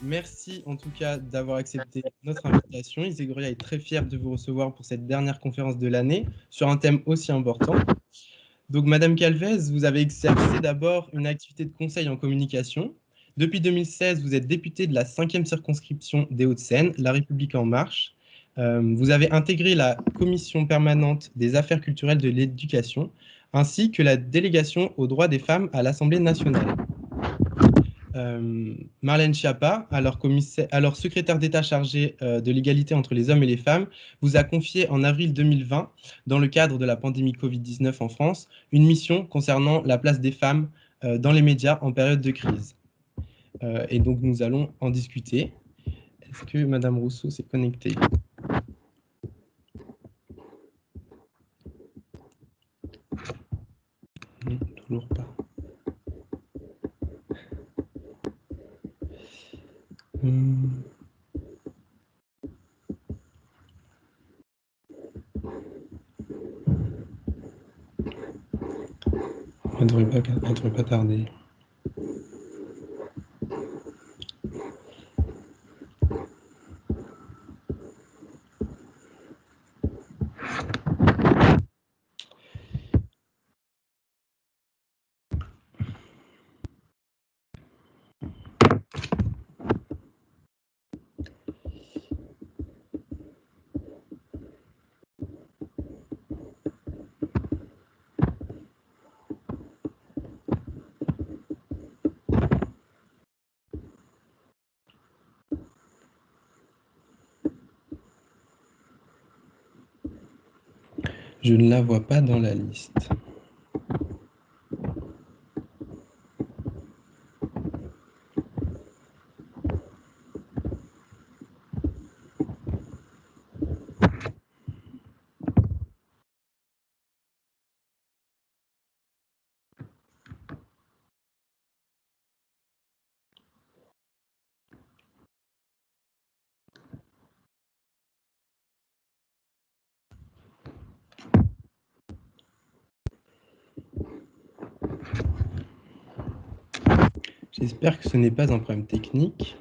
Merci en tout cas d'avoir accepté notre invitation. Iségoria est très fière de vous recevoir pour cette dernière conférence de l'année sur un thème aussi important. Donc, Madame Calvez, vous avez exercé d'abord une activité de conseil en communication. Depuis 2016, vous êtes députée de la 5e circonscription des Hauts-de-Seine, La République en marche. Vous avez intégré la commission permanente des affaires culturelles de l'éducation, ainsi que la délégation aux droits des femmes à l'Assemblée nationale. Marlène Schiappa, alors secrétaire d'État chargée de l'égalité entre les hommes et les femmes, vous a confié en avril 2020, dans le cadre de la pandémie Covid-19 en France, une mission concernant la place des femmes dans les médias en période de crise. Et donc nous allons en discuter. Est-ce que Madame Rousseau s'est connectée? Non, toujours pas. Elle devrait pas tarder. Je ne la vois pas dans la liste. J'espère que ce n'est pas un problème technique.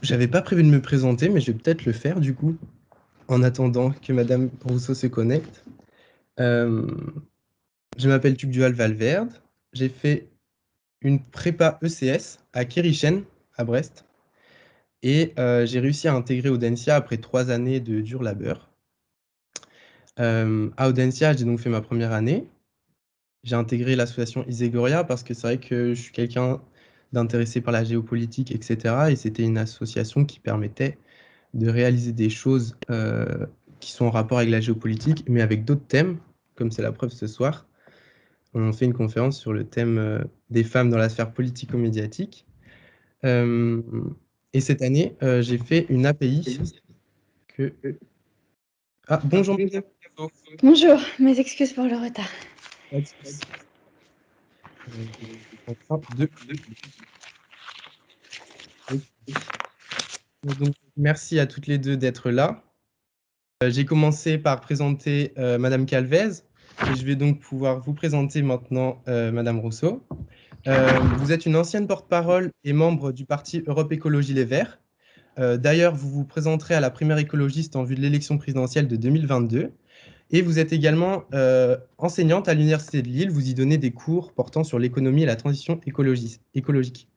J'avais pas prévu de me présenter, mais je vais peut-être le faire du coup, en attendant que Madame Rousseau se connecte. Je m'appelle Tugdual Valverde. J'ai fait une prépa ECS à Kérichen, à Brest. Et j'ai réussi à intégrer Audencia après 3 années de dur labeur. À Audencia, j'ai donc fait ma première année. J'ai intégré l'association Iségoria parce que c'est vrai que je suis quelqu'un d'intéressé par la géopolitique, etc. Et c'était une association qui permettait de réaliser des choses qui sont en rapport avec la géopolitique, mais avec d'autres thèmes, comme c'est la preuve ce soir. On fait une conférence sur le thème des femmes dans la sphère politico-médiatique. Et cette année, j'ai fait une API que... Ah, bonjour, madame. Bonjour, mes excuses pour le retard. Pas de souci. En train de... Donc, merci à toutes les deux d'être là. J'ai commencé par présenter Madame Calvez et je vais donc pouvoir vous présenter maintenant Madame Rousseau. Vous êtes une ancienne porte-parole et membre du parti Europe Écologie Les Verts. D'ailleurs, vous vous présenterez à la primaire écologiste en vue de l'élection présidentielle de 2022. Et vous êtes également enseignante à l'Université de Lille. Vous y donnez des cours portant sur l'économie et la transition écologique.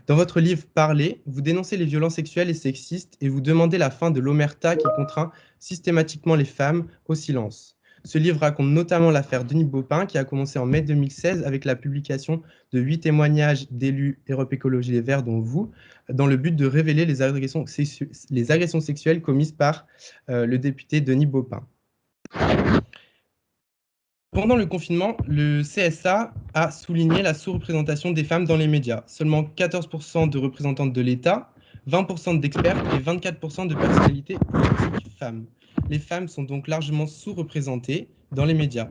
Dans votre livre Parler, vous dénoncez les violences sexuelles et sexistes et vous demandez la fin de l'omerta qui contraint systématiquement les femmes au silence. Ce livre raconte notamment l'affaire Denis Baupin qui a commencé en mai 2016 avec la publication de 8 témoignages d'élus Europe Écologie Les Verts, dont vous, dans le but de révéler les agressions sexuelles commises par le député Denis Baupin. Pendant le confinement, le CSA a souligné la sous-représentation des femmes dans les médias. Seulement 14% de représentantes de l'État, 20% d'experts et 24% de personnalités politiques femmes. Les femmes sont donc largement sous-représentées dans les médias.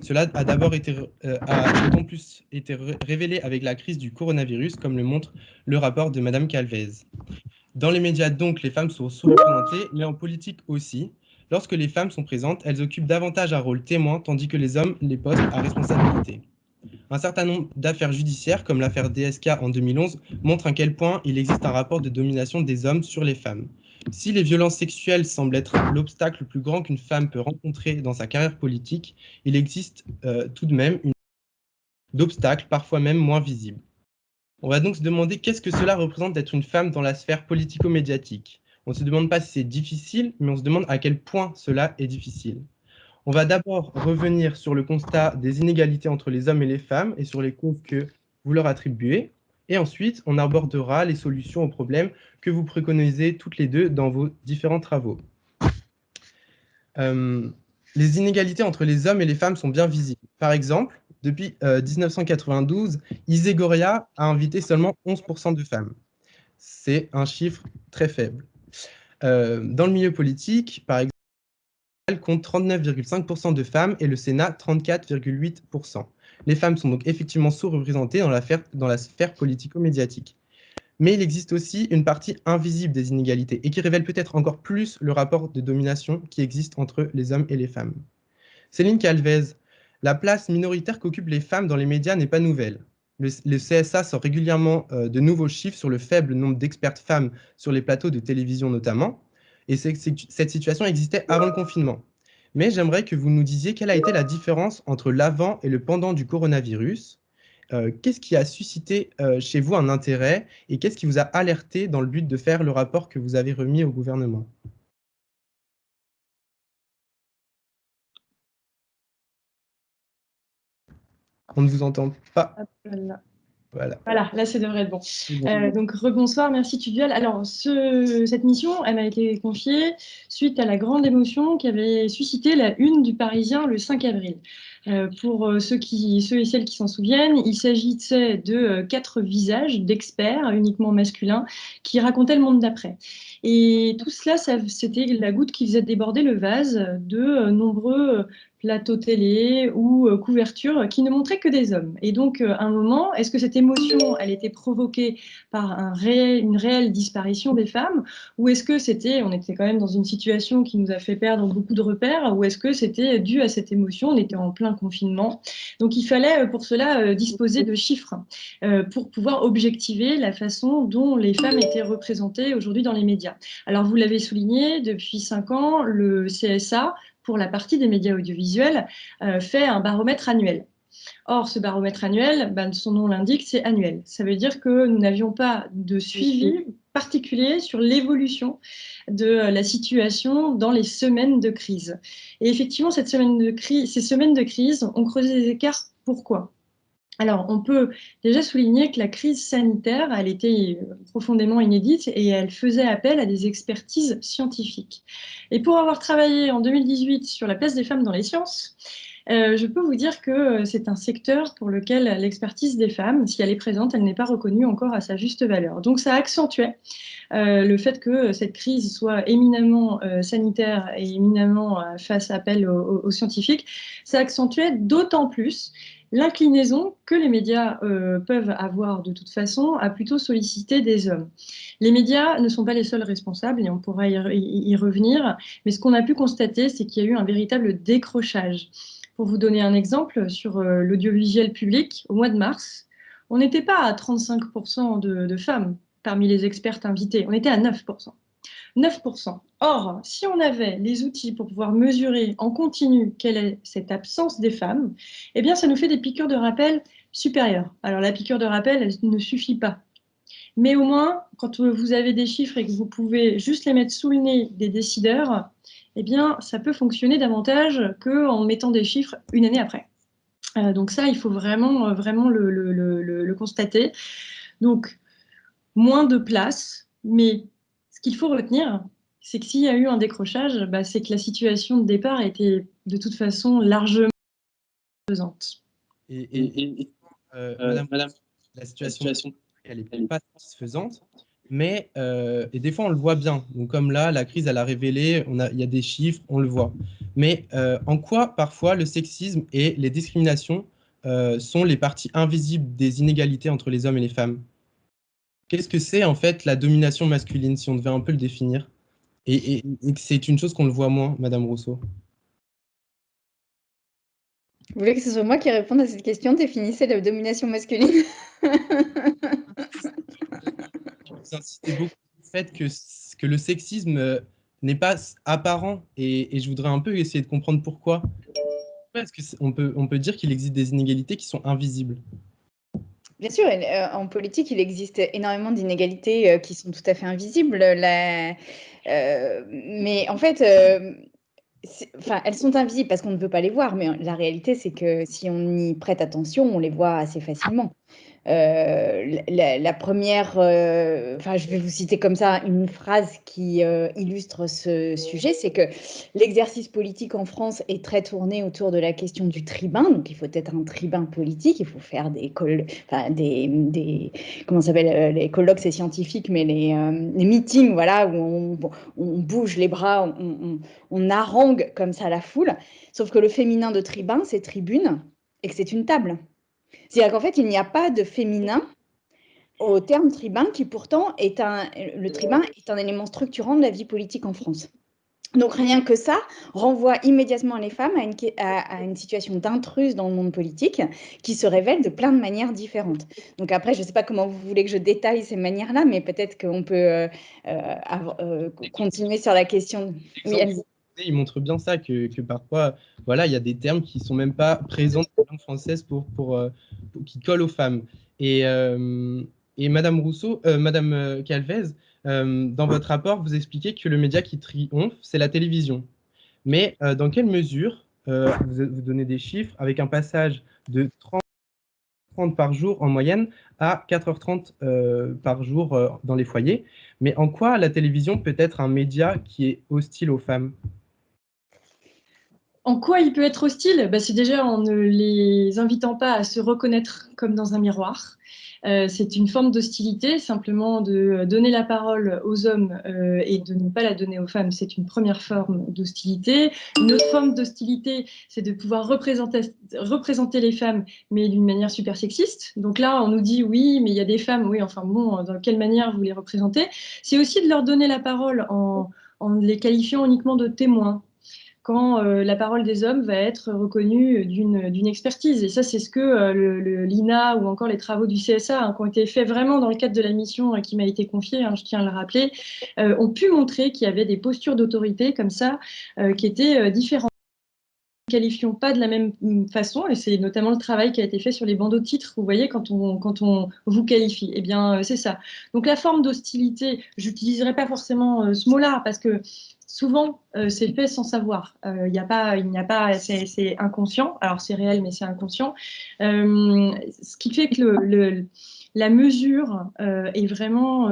Cela a d'abord été, d'autant plus été révélé avec la crise du coronavirus, comme le montre le rapport de Madame Calvez. Dans les médias, donc, les femmes sont sous-représentées, mais en politique aussi. Lorsque les femmes sont présentes, elles occupent davantage un rôle témoin, tandis que les hommes les postent à responsabilité. Un certain nombre d'affaires judiciaires, comme l'affaire DSK en 2011, montrent à quel point il existe un rapport de domination des hommes sur les femmes. Si les violences sexuelles semblent être l'obstacle le plus grand qu'une femme peut rencontrer dans sa carrière politique, il existe tout de même d'obstacles, parfois même moins visibles. On va donc se demander qu'est-ce que cela représente d'être une femme dans la sphère politico-médiatique. On ne se demande pas si c'est difficile, mais on se demande à quel point cela est difficile. On va d'abord revenir sur le constat des inégalités entre les hommes et les femmes et sur les causes que vous leur attribuez. Et ensuite, on abordera les solutions aux problèmes que vous préconisez toutes les deux dans vos différents travaux. Les inégalités entre les hommes et les femmes sont bien visibles. Par exemple, depuis 1992, Isegoria a invité seulement 11% de femmes. C'est un chiffre très faible. Dans le milieu politique, par exemple, elle compte 39,5% de femmes et le Sénat 34,8%. Les femmes sont donc effectivement sous-représentées dans la sphère politico-médiatique. Mais il existe aussi une partie invisible des inégalités et qui révèle peut-être encore plus le rapport de domination qui existe entre les hommes et les femmes. Céline Calvez, la place minoritaire qu'occupent les femmes dans les médias n'est pas nouvelle. Le CSA sort régulièrement de nouveaux chiffres sur le faible nombre d'expertes femmes sur les plateaux de télévision notamment, et cette situation existait avant le confinement. Mais j'aimerais que vous nous disiez quelle a été la différence entre l'avant et le pendant du coronavirus. Qu'est-ce qui a suscité chez vous un intérêt et qu'est-ce qui vous a alerté dans le but de faire le rapport que vous avez remis au gouvernement? On ne vous entend pas. Voilà, là, ça devrait être bon. Donc, rebonsoir, merci Tuduel. Alors, cette mission, elle m'a été confiée suite à la grande émotion qui avait suscité la une du Parisien le 5 avril. Pour ceux et celles qui s'en souviennent, il s'agissait de 4 visages d'experts, uniquement masculins, qui racontaient le monde d'après. Et tout cela, c'était la goutte qui faisait déborder le vase de nombreux plateaux télé ou couvertures qui ne montraient que des hommes. Et donc, à un moment, est-ce que cette émotion, elle était provoquée par une réelle disparition des femmes, ou est-ce que on était quand même dans une situation qui nous a fait perdre beaucoup de repères, ou est-ce que c'était dû à cette émotion, on était en plein confinement. Donc, il fallait pour cela disposer de chiffres pour pouvoir objectiver la façon dont les femmes étaient représentées aujourd'hui dans les médias. Alors, vous l'avez souligné, depuis 5 ans, le CSA, pour la partie des médias audiovisuels, fait un baromètre annuel. Or, ce baromètre annuel, son nom l'indique, c'est annuel. Ça veut dire que nous n'avions pas de suivi particulier sur l'évolution de la situation dans les semaines de crise. Et effectivement, ces semaines de crise ont creusé les écarts. Pourquoi ? Alors, on peut déjà souligner que la crise sanitaire, elle était profondément inédite et elle faisait appel à des expertises scientifiques. Et pour avoir travaillé en 2018 sur la place des femmes dans les sciences, je peux vous dire que c'est un secteur pour lequel l'expertise des femmes, si elle est présente, elle n'est pas reconnue encore à sa juste valeur. Donc ça accentuait le fait que cette crise soit éminemment sanitaire et éminemment fasse appel aux scientifiques, ça accentuait d'autant plus l'inclinaison que les médias peuvent avoir de toute façon à plutôt solliciter des hommes. Les médias ne sont pas les seuls responsables, et on pourra y revenir, mais ce qu'on a pu constater, c'est qu'il y a eu un véritable décrochage. Pour vous donner un exemple, sur l'audiovisuel public, au mois de mars, on n'était pas à 35% de femmes parmi les expertes invitées, on était à 9%. 9%. Or, si on avait les outils pour pouvoir mesurer en continu quelle est cette absence des femmes, eh bien, ça nous fait des piqûres de rappel supérieures. Alors, la piqûre de rappel, elle ne suffit pas. Mais au moins, quand vous avez des chiffres et que vous pouvez juste les mettre sous le nez des décideurs, eh bien, ça peut fonctionner davantage qu'en mettant des chiffres une année après. Donc ça, il faut vraiment le constater. Donc, moins de place, mais ce qu'il faut retenir, c'est que s'il y a eu un décrochage, c'est que la situation de départ était de toute façon largement pesante. Madame, la situation, elle n'est pas satisfaisante, mais et des fois on le voit bien. Donc comme là, la crise, elle a révélé, il y a des chiffres, on le voit. Mais en quoi parfois le sexisme et les discriminations sont les parties invisibles des inégalités entre les hommes et les femmes? Qu'est-ce que c'est en fait la domination masculine, si on devait un peu le définir? Et que c'est une chose qu'on le voit moins, Madame Rousseau. Vous voulez que ce soit moi qui réponde à cette question? Définissez la domination masculine. Vous insistez beaucoup sur le fait que le sexisme n'est pas apparent et je voudrais un peu essayer de comprendre pourquoi. Est-ce qu'on peut dire qu'il existe des inégalités qui sont invisibles? Bien sûr, en politique, il existe énormément d'inégalités qui sont tout à fait invisibles. Mais en fait, elles sont invisibles parce qu'on ne peut pas les voir, mais la réalité, c'est que si on y prête attention, on les voit assez facilement. La première, je vais vous citer comme ça une phrase qui illustre ce sujet, c'est que l'exercice politique en France est très tourné autour de la question du tribun. Donc, il faut être un tribun politique, il faut faire des comment ça s'appelle, les colloques, c'est scientifique, mais les meetings, voilà, où on bouge les bras, on harangue comme ça la foule. Sauf que le féminin de tribun, c'est tribune, et que c'est une table. C'est-à-dire qu'en fait, il n'y a pas de féminin au terme tribun, qui pourtant le tribun est un élément structurant de la vie politique en France. Donc rien que ça renvoie immédiatement les femmes à une situation d'intruse dans le monde politique qui se révèle de plein de manières différentes. Donc après, je ne sais pas comment vous voulez que je détaille ces manières-là, mais peut-être qu'on peut continuer sur la question. Oui, il montre bien ça, que parfois, voilà, il y a des termes qui ne sont même pas présents dans la langue française qui collent aux femmes. Et Madame Rousseau, Madame Calvez, dans votre rapport, vous expliquez que le média qui triomphe, c'est la télévision. Mais dans quelle mesure, vous donnez des chiffres, avec un passage de 30 par jour en moyenne à 4h30 par jour dans les foyers, mais en quoi la télévision peut être un média qui est hostile aux femmes? En quoi il peut être hostile? C'est déjà en ne les invitant pas à se reconnaître comme dans un miroir. C'est une forme d'hostilité, simplement de donner la parole aux hommes et de ne pas la donner aux femmes, c'est une première forme d'hostilité. Une autre forme d'hostilité, c'est de pouvoir représenter les femmes, mais d'une manière super sexiste. Donc là, on nous dit oui, mais il y a des femmes, oui, enfin bon, dans quelle manière vous les représentez? C'est aussi de leur donner la parole en les qualifiant uniquement de témoins, quand la parole des hommes va être reconnue d'une expertise. Et ça, c'est ce que l'INA ou encore les travaux du CSA, qui ont été faits vraiment dans le cadre de la mission qui m'a été confiée, je tiens à le rappeler, ont pu montrer qu'il y avait des postures d'autorité comme ça qui étaient différentes. Nous ne qualifions pas de la même façon, et c'est notamment le travail qui a été fait sur les bandeaux de titres, vous voyez, quand on vous qualifie. Eh bien, c'est ça. Donc la forme d'hostilité, je n'utiliserai pas forcément ce mot-là, parce que souvent, c'est fait sans savoir. Il n'y a pas, c'est inconscient. Alors, c'est réel, mais c'est inconscient. Ce qui fait que la mesure est vraiment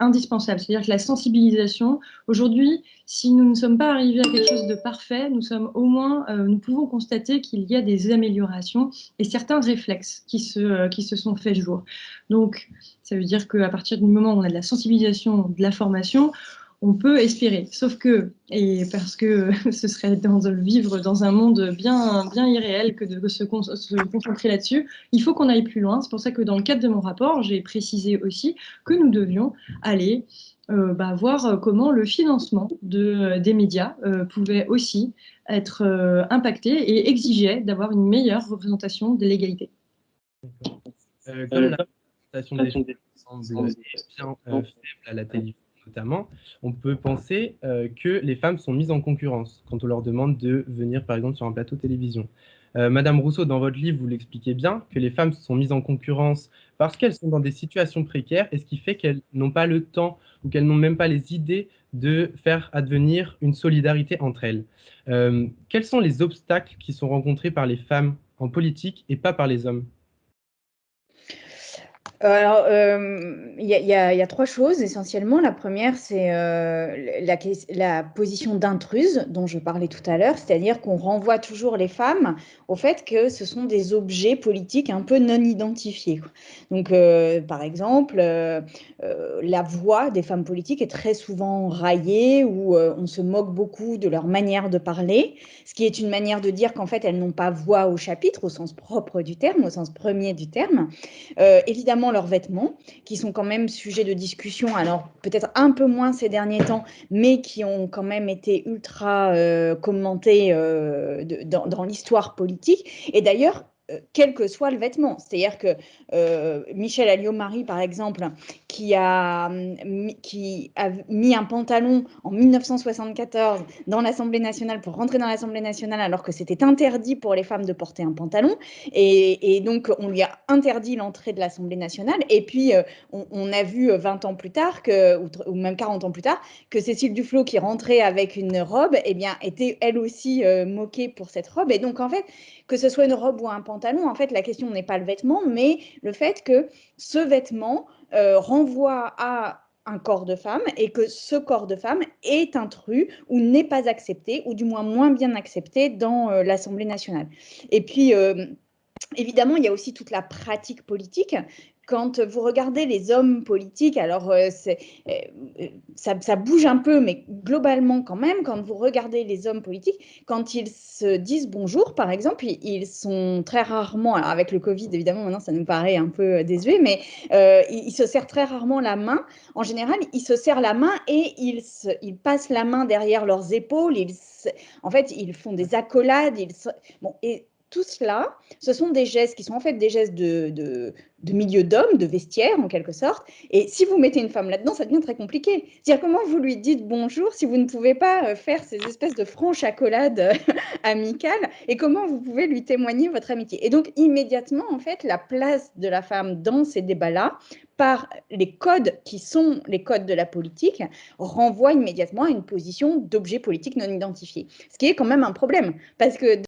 indispensable. C'est-à-dire que la sensibilisation, aujourd'hui, si nous ne sommes pas arrivés à quelque chose de parfait, nous pouvons constater qu'il y a des améliorations et certains réflexes qui se sont faits jour. Donc, ça veut dire qu'à partir du moment où on a de la sensibilisation, de la formation, on peut espérer. Sauf que, et parce que ce serait de vivre dans un monde bien irréel que de se concentrer là-dessus, il faut qu'on aille plus loin. C'est pour ça que dans le cadre de mon rapport, j'ai précisé aussi que nous devions aller voir comment le financement des médias pouvait aussi être impacté et exigeait d'avoir une meilleure représentation de l'égalité. Comme la représentation des femmes semble bien faible à la télévision notamment, on peut penser que les femmes sont mises en concurrence quand on leur demande de venir par exemple sur un plateau télévision. Madame Rousseau, dans votre livre, vous l'expliquez bien, que les femmes sont mises en concurrence parce qu'elles sont dans des situations précaires, et ce qui fait qu'elles n'ont pas le temps ou qu'elles n'ont même pas les idées de faire advenir une solidarité entre elles. Quels sont les obstacles qui sont rencontrés par les femmes en politique et pas par les hommes? Alors, il y a 3 choses essentiellement. La première, c'est la position d'intruse dont je parlais tout à l'heure, c'est-à-dire qu'on renvoie toujours les femmes au fait que ce sont des objets politiques un peu non identifiés. Donc, par exemple, la voix des femmes politiques est très souvent raillée, ou on se moque beaucoup de leur manière de parler, ce qui est une manière de dire qu'en fait, elles n'ont pas voix au chapitre, au sens propre du terme, au sens premier du terme. Évidemment, leurs vêtements, qui sont quand même sujets de discussion, alors peut-être un peu moins ces derniers temps, mais qui ont quand même été ultra commentés dans l'histoire politique. Et d'ailleurs, quel que soit le vêtement. C'est-à-dire que Michèle Alliot-Marie, par exemple, qui a mis un pantalon en 1974 dans l'Assemblée nationale pour rentrer dans l'Assemblée nationale alors que c'était interdit pour les femmes de porter un pantalon. Et donc, on lui a interdit l'entrée de l'Assemblée nationale. Et puis, on a vu 20 ans plus tard, ou même 40 ans plus tard, que Cécile Duflot, qui rentrait avec une robe, eh bien, était elle aussi moquée pour cette robe. Et donc, en fait, que ce soit une robe ou un pantalon, en fait, la question n'est pas le vêtement, mais le fait que ce vêtement renvoie à un corps de femme, et que ce corps de femme est intrus ou n'est pas accepté, ou du moins bien accepté dans l'Assemblée nationale. Et puis, évidemment, il y a aussi toute la pratique politique. Quand vous regardez les hommes politiques, alors ça bouge un peu, mais globalement quand même, quand vous regardez les hommes politiques, quand ils se disent bonjour, par exemple, ils sont très rarement, alors avec le Covid, évidemment, maintenant ça nous paraît un peu désuet, mais ils se serrent très rarement la main. En général, ils se serrent la main et ils passent la main derrière leurs épaules. En fait, ils font des accolades. Bon, et tout cela, ce sont des gestes qui sont en fait des gestes de milieu d'homme, de vestiaire en quelque sorte. Et si vous mettez une femme là-dedans, ça devient très compliqué. C'est-à-dire, comment vous lui dites bonjour si vous ne pouvez pas faire ces espèces de franches accolades amicales, et comment vous pouvez lui témoigner votre amitié? Et donc, immédiatement, en fait, la place de la femme dans ces débats-là, par les codes qui sont les codes de la politique, renvoie immédiatement à une position d'objet politique non identifié. Ce qui est quand même un problème, parce que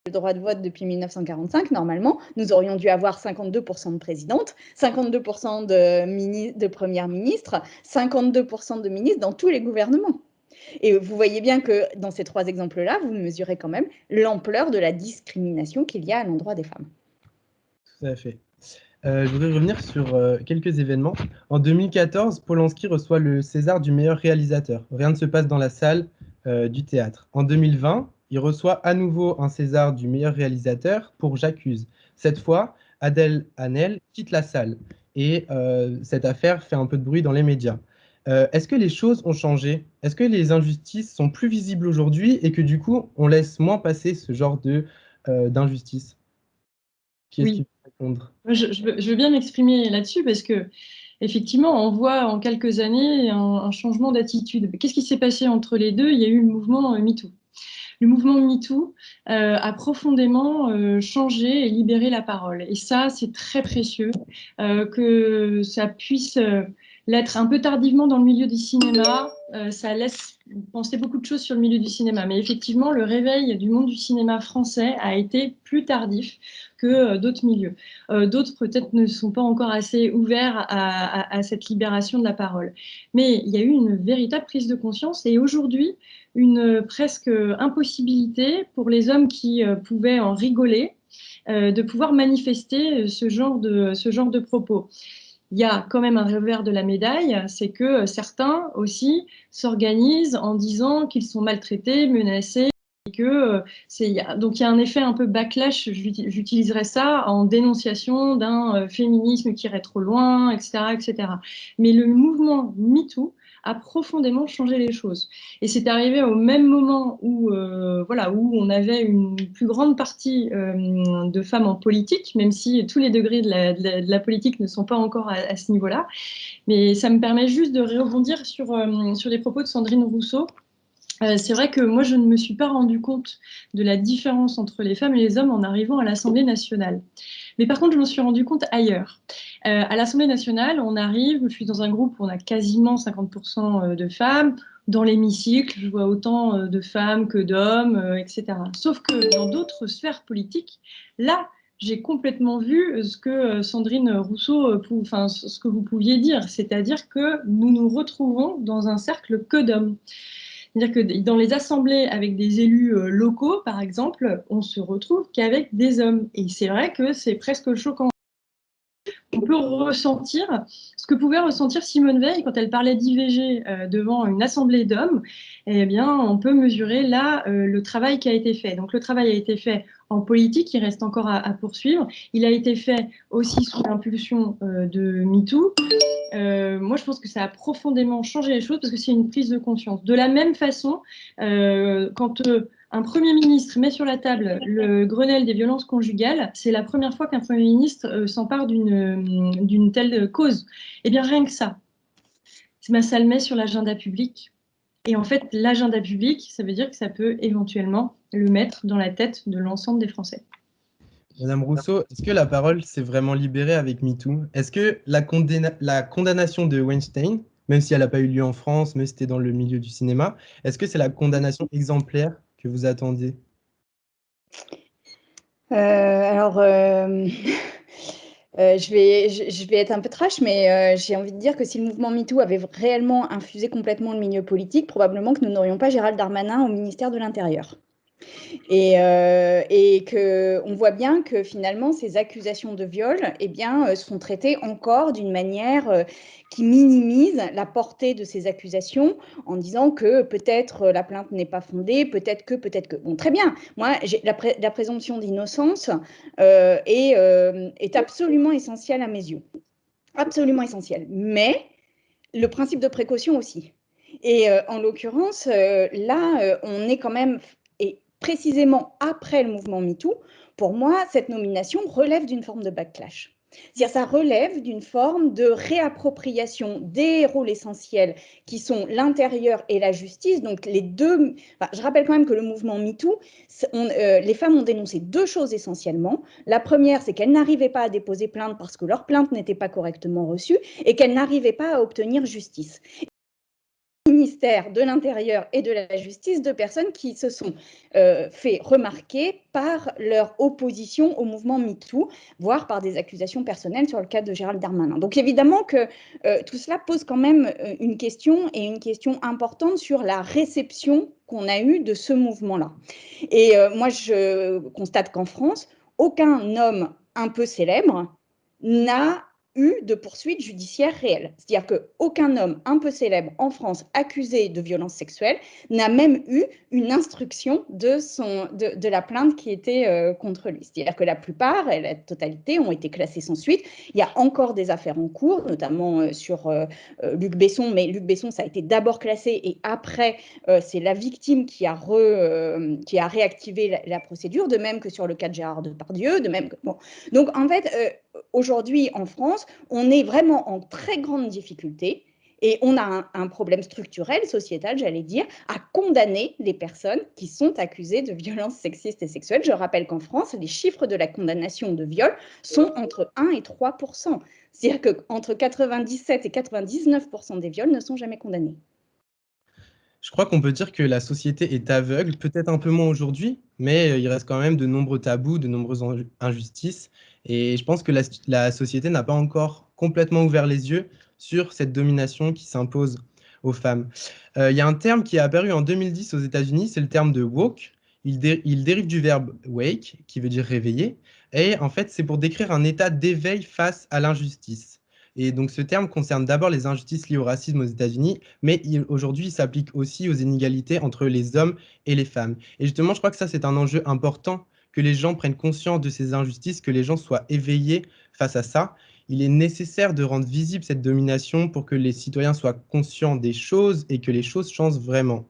le droit de vote depuis 1945, normalement, nous aurions dû avoir 52% de présidentes, 52% de premières ministres, 52% de ministres dans tous les gouvernements. Et vous voyez bien que dans ces 3 exemples-là, vous mesurez quand même l'ampleur de la discrimination qu'il y a à l'endroit des femmes. Tout à fait. Je voudrais revenir sur quelques événements. En 2014, Polanski reçoit le César du meilleur réalisateur. Rien ne se passe dans la salle du théâtre. En 2020, il reçoit à nouveau un César du meilleur réalisateur pour J'accuse. Cette fois, Adèle Haenel quitte la salle, et cette affaire fait un peu de bruit dans les médias. Est-ce que les choses ont changé? Est-ce que les injustices sont plus visibles aujourd'hui, et que du coup, on laisse moins passer ce genre d'injustice? Qui est-ce qui peut répondre? Je veux bien m'exprimer là-dessus, parce que effectivement, on voit en quelques années un changement d'attitude. Qu'est-ce qui s'est passé entre les deux? Il y a eu le mouvement MeToo. Le mouvement MeToo a profondément changé et libéré la parole. Et ça, c'est très précieux que ça puisse l'être un peu tardivement dans le milieu du cinéma. Ça laisse penser beaucoup de choses sur le milieu du cinéma. Mais effectivement, le réveil du monde du cinéma français a été plus tardif que d'autres milieux. D'autres, peut-être, ne sont pas encore assez ouverts à cette libération de la parole. Mais il y a eu une véritable prise de conscience, et aujourd'hui, une presque impossibilité pour les hommes qui pouvaient en rigoler de pouvoir manifester ce genre de propos. il y a quand même un revers de la médaille, c'est que certains aussi s'organisent en disant qu'ils sont maltraités, menacés, et que donc il y a un effet un peu backlash, j'utiliserais ça en dénonciation d'un féminisme qui irait trop loin, etc., etc. Mais le mouvement MeToo a profondément changé les choses. Et c'est arrivé au même moment où, voilà, où on avait une plus grande partie de femmes en politique, même si tous les degrés de la politique ne sont pas encore à ce niveau-là. Mais ça me permet juste de rebondir sur les propos de Sandrine Rousseau. C'est vrai que moi, je ne me suis pas rendu compte de la différence entre les femmes et les hommes en arrivant à l'Assemblée nationale. Mais par contre, je m'en suis rendu compte ailleurs. À l'Assemblée nationale, je suis dans un groupe où on a quasiment 50% de femmes. Dans l'hémicycle, je vois autant de femmes que d'hommes, etc. Sauf que dans d'autres sphères politiques, là, j'ai complètement vu ce que Sandrine Rousseau, enfin, ce que vous pouviez dire, c'est-à-dire que nous nous retrouvons dans un cercle que d'hommes. C'est-à-dire que dans les assemblées avec des élus locaux, par exemple, on se retrouve qu'avec des hommes. Et c'est vrai que c'est presque choquant. On peut ressentir ce que pouvait ressentir Simone Veil quand elle parlait d'IVG devant une assemblée d'hommes. Eh bien, on peut mesurer là le travail qui a été fait. Donc, le travail a été fait en politique, il reste encore à poursuivre. Il a été fait aussi sous l'impulsion de MeToo. Moi, je pense que ça a profondément changé les choses parce que c'est une prise de conscience. De la même façon, quand un Premier ministre met sur la table le Grenelle des violences conjugales, c'est la première fois qu'un Premier ministre s'empare d'une telle cause. Eh bien, rien que ça, ça le met sur l'agenda public. Et en fait, l'agenda public, ça veut dire que ça peut éventuellement le mettre dans la tête de l'ensemble des Français. Madame Rousseau, est-ce que la parole s'est vraiment libérée avec MeToo? Est-ce que la condamnation de Weinstein, même si elle n'a pas eu lieu en France, mais c'était dans le milieu du cinéma, est-ce que c'est la condamnation exemplaire que vous attendiez? Je vais être un peu trash, mais j'ai envie de dire que si le mouvement MeToo avait réellement infusé complètement le milieu politique, probablement que nous n'aurions pas Gérald Darmanin au ministère de l'Intérieur. Et qu'on voit bien que finalement, ces accusations de viol sont traitées encore d'une manière qui minimise la portée de ces accusations en disant que peut-être la plainte n'est pas fondée, peut-être que. Bon, très bien, moi, la présomption d'innocence est absolument essentielle à mes yeux. Absolument essentielle. Mais le principe de précaution aussi. Et en l'occurrence, là, on est quand même... précisément après le mouvement MeToo, pour moi, cette nomination relève d'une forme de backlash. C'est-à-dire, ça relève d'une forme de réappropriation des rôles essentiels qui sont l'intérieur et la justice. Donc, les deux. Enfin, je rappelle quand même que le mouvement MeToo, les femmes ont dénoncé deux choses essentiellement. La première, c'est qu'elles n'arrivaient pas à déposer plainte parce que leur plainte n'était pas correctement reçue et qu'elles n'arrivaient pas à obtenir justice. Ministère de l'Intérieur et de la Justice, de personnes qui se sont fait remarquer par leur opposition au mouvement MeToo, voire par des accusations personnelles sur le cas de Gérald Darmanin. Donc évidemment que tout cela pose quand même une question, et une question importante sur la réception qu'on a eue de ce mouvement-là. Et moi, je constate qu'en France, aucun homme un peu célèbre n'a eu de poursuites judiciaires réelles. C'est-à-dire qu'aucun homme un peu célèbre en France accusé de violences sexuelles n'a même eu une instruction de la plainte qui était contre lui. C'est-à-dire que la plupart, la totalité, ont été classées sans suite. Il y a encore des affaires en cours, notamment sur Luc Besson, mais Luc Besson, ça a été d'abord classé et après, c'est la victime qui a réactivé la procédure, de même que sur le cas de Gérard Depardieu, de même que... Bon. Donc, en fait, aujourd'hui, en France, on est vraiment en très grande difficulté et on a un problème structurel, sociétal, j'allais dire, à condamner les personnes qui sont accusées de violences sexistes et sexuelles. Je rappelle qu'en France, les chiffres de la condamnation de viol sont entre 1 et 3%. C'est-à-dire qu'entre 97 et 99% des viols ne sont jamais condamnés. Je crois qu'on peut dire que la société est aveugle, peut-être un peu moins aujourd'hui, mais il reste quand même de nombreux tabous, de nombreuses injustices. Et je pense que la société n'a pas encore complètement ouvert les yeux sur cette domination qui s'impose aux femmes. Il y a un terme qui est apparu en 2010 aux États-Unis, c'est le terme de woke. Il dérive du verbe wake, qui veut dire réveiller. Et en fait, c'est pour décrire un état d'éveil face à l'injustice. Et donc ce terme concerne d'abord les injustices liées au racisme aux États-Unis, mais aujourd'hui il s'applique aussi aux inégalités entre les hommes et les femmes. Et justement, je crois que ça c'est un enjeu important, que les gens prennent conscience de ces injustices, que les gens soient éveillés face à ça. Il est nécessaire de rendre visible cette domination pour que les citoyens soient conscients des choses et que les choses changent vraiment.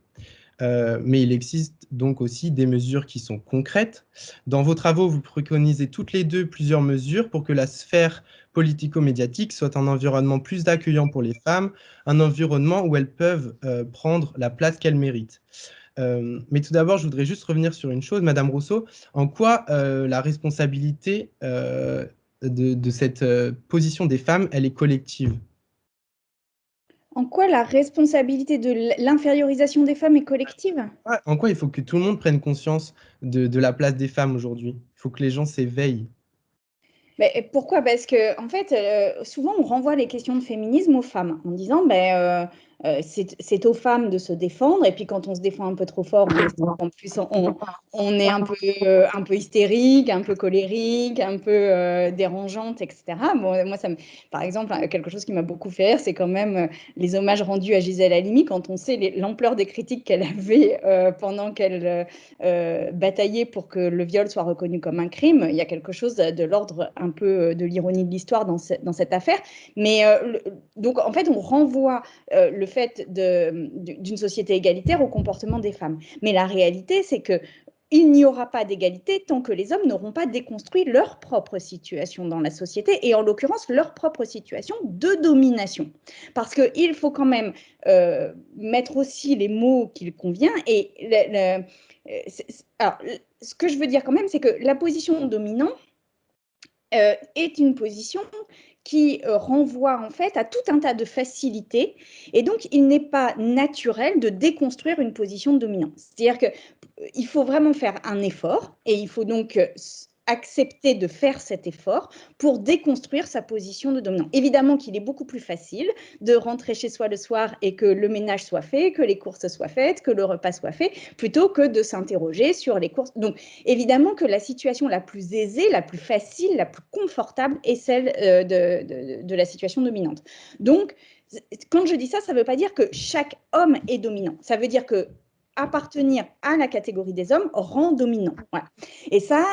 Mais il existe donc aussi des mesures qui sont concrètes. Dans vos travaux, vous préconisez toutes les deux plusieurs mesures pour que la sphère politico-médiatique soit un environnement plus accueillant pour les femmes, un environnement où elles peuvent prendre la place qu'elles méritent. Mais tout d'abord, je voudrais juste revenir sur une chose, Madame Rousseau. En quoi la responsabilité de cette position des femmes, elle est collective? En quoi la responsabilité de l'infériorisation des femmes est collective? En quoi il faut que tout le monde prenne conscience de la place des femmes aujourd'hui? Il faut que les gens s'éveillent. Mais pourquoi? Parce que en fait, souvent on renvoie les questions de féminisme aux femmes en disant c'est aux femmes de se défendre, et puis quand on se défend un peu trop fort, en plus on est un peu hystérique, un peu colérique, un peu dérangeante, etc. Bon, moi, par exemple, quelque chose qui m'a beaucoup fait rire, c'est quand même les hommages rendus à Gisèle Halimi quand on sait l'ampleur des critiques qu'elle avait pendant qu'elle bataillait pour que le viol soit reconnu comme un crime. Il y a quelque chose de l'ordre un peu de l'ironie de l'histoire dans cette affaire. Mais donc, en fait, on renvoie le fait d'une société égalitaire au comportement des femmes. Mais la réalité, c'est que il n'y aura pas d'égalité tant que les hommes n'auront pas déconstruit leur propre situation dans la société, et en l'occurrence leur propre situation de domination. Parce qu'il faut quand même mettre aussi les mots qu'il convient. Et alors, ce que je veux dire quand même, c'est que la position dominante est une position qui renvoie en fait à tout un tas de facilités, et donc il n'est pas naturel de déconstruire une position dominante. C'est-à-dire qu'il faut vraiment faire un effort, et il faut donc accepter de faire cet effort pour déconstruire sa position de dominant. Évidemment qu'il est beaucoup plus facile de rentrer chez soi le soir et que le ménage soit fait, que les courses soient faites, que le repas soit fait, plutôt que de s'interroger sur les courses. Donc évidemment que la situation la plus aisée, la plus facile, la plus confortable est celle de la situation dominante. Donc quand je dis ça, ça ne veut pas dire que chaque homme est dominant. Ça veut dire que appartenir à la catégorie des hommes rend dominant. Voilà. Et ça,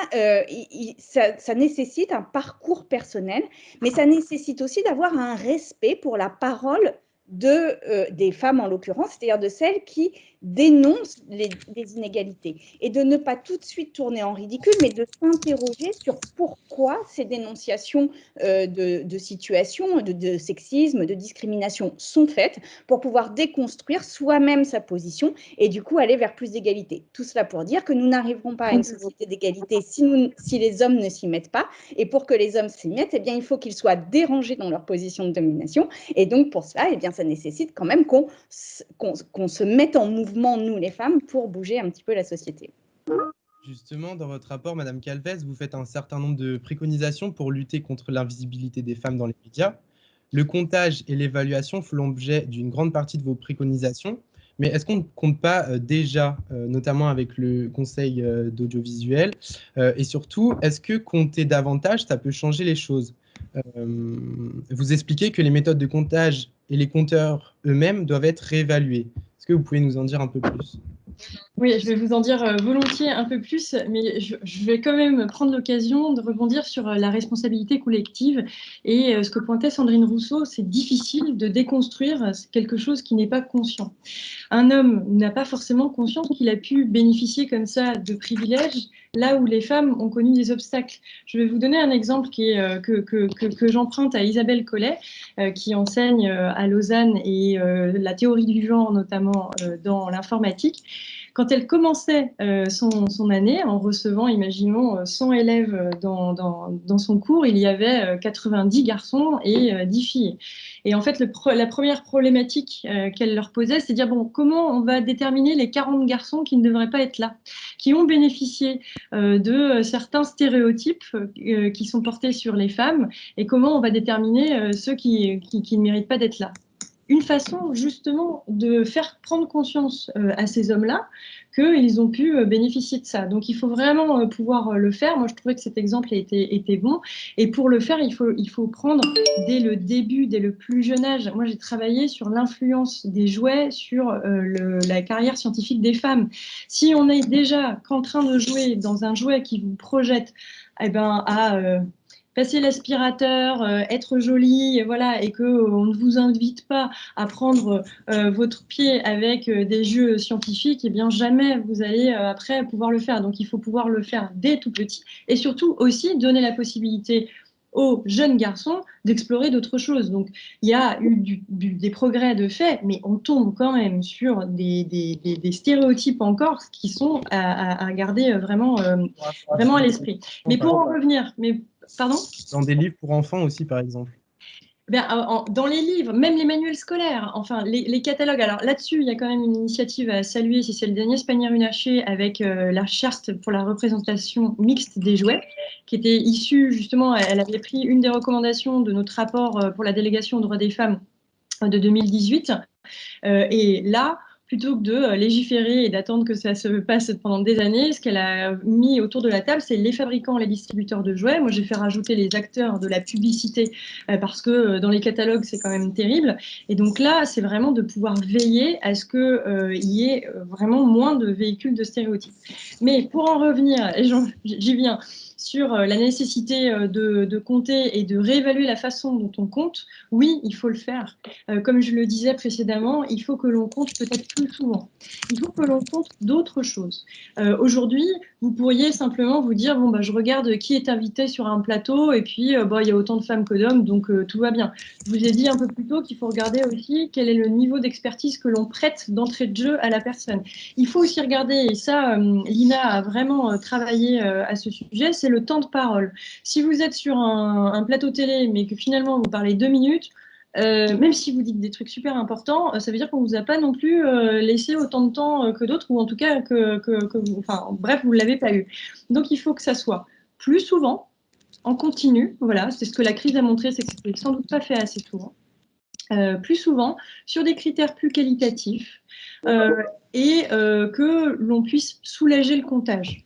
ça nécessite un parcours personnel, mais ça nécessite aussi d'avoir un respect pour la parole des femmes en l'occurrence, c'est-à-dire de celles qui dénoncent les inégalités, et de ne pas tout de suite tourner en ridicule, mais de s'interroger sur pourquoi ces dénonciations de situations de sexisme, de discrimination sont faites, pour pouvoir déconstruire soi-même sa position et du coup aller vers plus d'égalité. Tout cela pour dire que nous n'arriverons pas à une société d'égalité si les hommes ne s'y mettent pas, et pour que les hommes s'y mettent, eh bien, il faut qu'ils soient dérangés dans leur position de domination, et donc pour cela, eh bien, ça nécessite quand même qu'on se mette en mouvement, nous les femmes, pour bouger un petit peu la société. Justement, dans votre rapport, Madame Calvez, vous faites un certain nombre de préconisations pour lutter contre l'invisibilité des femmes dans les médias. Le comptage et l'évaluation font l'objet d'une grande partie de vos préconisations, mais est-ce qu'on ne compte pas déjà, notamment avec le Conseil d'audiovisuel, et surtout, est-ce que compter davantage, ça peut changer les choses? Vous expliquez que les méthodes de comptage et les compteurs eux-mêmes doivent être réévalués. Est-ce que vous pouvez nous en dire un peu plus? Oui, je vais vous en dire volontiers un peu plus, mais je vais quand même prendre l'occasion de rebondir sur la responsabilité collective et ce que pointait Sandrine Rousseau. C'est difficile de déconstruire quelque chose qui n'est pas conscient. Un homme n'a pas forcément conscience qu'il a pu bénéficier comme ça de privilèges là où les femmes ont connu des obstacles. Je vais vous donner un exemple que j'emprunte à Isabelle Collet, qui enseigne à Lausanne et la théorie du genre notamment dans l'informatique. Quand elle commençait son année, en recevant, imaginons, 100 élèves dans son cours, il y avait 90 garçons et 10 filles. Et en fait, la première problématique qu'elle leur posait, c'est de dire, bon, comment on va déterminer les 40 garçons qui ne devraient pas être là, qui ont bénéficié de certains stéréotypes qui sont portés sur les femmes, et comment on va déterminer ceux qui ne méritent pas d'être là. une façon justement de faire prendre conscience à ces hommes-là qu'ils ont pu bénéficier de ça. Donc il faut vraiment pouvoir le faire. Moi je trouvais que cet exemple était bon. Et pour le faire, il faut prendre dès le début, dès le plus jeune âge. Moi j'ai travaillé sur l'influence des jouets sur la carrière scientifique des femmes. Si on est déjà en train de jouer dans un jouet qui vous projette à passer l'aspirateur, être jolie, voilà, et qu'on ne vous invite pas à prendre votre pied avec des jeux scientifiques, eh bien jamais vous allez après pouvoir le faire. Donc il faut pouvoir le faire dès tout petit et surtout aussi donner la possibilité aux jeunes garçons d'explorer d'autres choses. Donc il y a eu des progrès de fait, mais on tombe quand même sur des stéréotypes encore qui sont à garder vraiment à l'esprit. Mais pour en revenir, pardon ? Dans des livres pour enfants aussi, par exemple. Dans les livres, même les manuels scolaires, enfin les catalogues. Alors là-dessus, il y a quand même une initiative à saluer, c'est celle d'Agnès Pannier-Runacher avec la charte pour la représentation mixte des jouets, qui était issue justement, elle avait pris une des recommandations de notre rapport pour la délégation aux droits des femmes de 2018. Et là, plutôt que de légiférer et d'attendre que ça se passe pendant des années, ce qu'elle a mis autour de la table, c'est les fabricants, les distributeurs de jouets. Moi, j'ai fait rajouter les acteurs de la publicité parce que dans les catalogues, c'est quand même terrible. Et donc là, c'est vraiment de pouvoir veiller à ce qu'il y ait vraiment moins de véhicules de stéréotypes. Mais pour en revenir, et j'y viens, sur la nécessité de compter et de réévaluer la façon dont on compte, oui, il faut le faire. Comme je le disais précédemment, il faut que l'on compte peut-être plus souvent. Il faut que l'on compte d'autres choses. Aujourd'hui, vous pourriez simplement vous dire, bon, je regarde qui est invité sur un plateau et puis il y a autant de femmes que d'hommes, donc tout va bien. Je vous ai dit un peu plus tôt qu'il faut regarder aussi quel est le niveau d'expertise que l'on prête d'entrée de jeu à la personne. Il faut aussi regarder, et ça, Lina a vraiment travaillé à ce sujet, c'est le temps de parole. Si vous êtes sur un plateau télé, mais que finalement vous parlez 2 minutes, même si vous dites des trucs super importants, ça veut dire qu'on ne vous a pas non plus laissé autant de temps que d'autres, ou en tout cas bref, vous ne l'avez pas eu. Donc il faut que ça soit plus souvent, en continu, voilà, c'est ce que la crise a montré, c'est que ce n'est sans doute pas fait assez souvent. Plus souvent, sur des critères plus qualitatifs, et que l'on puisse soulager le comptage.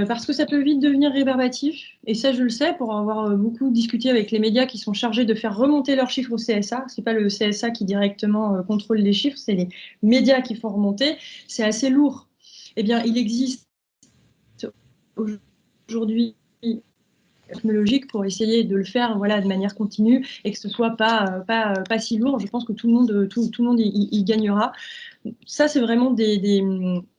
Parce que ça peut vite devenir rébarbatif, et ça je le sais pour avoir beaucoup discuté avec les médias qui sont chargés de faire remonter leurs chiffres au CSA. Ce n'est pas le CSA qui directement contrôle les chiffres, c'est les médias qui font remonter. C'est assez lourd. Eh bien, il existe aujourd'hui technologique pour essayer de le faire de manière continue et que ce soit pas si lourd. Je pense que tout le monde y gagnera. Ça, c'est vraiment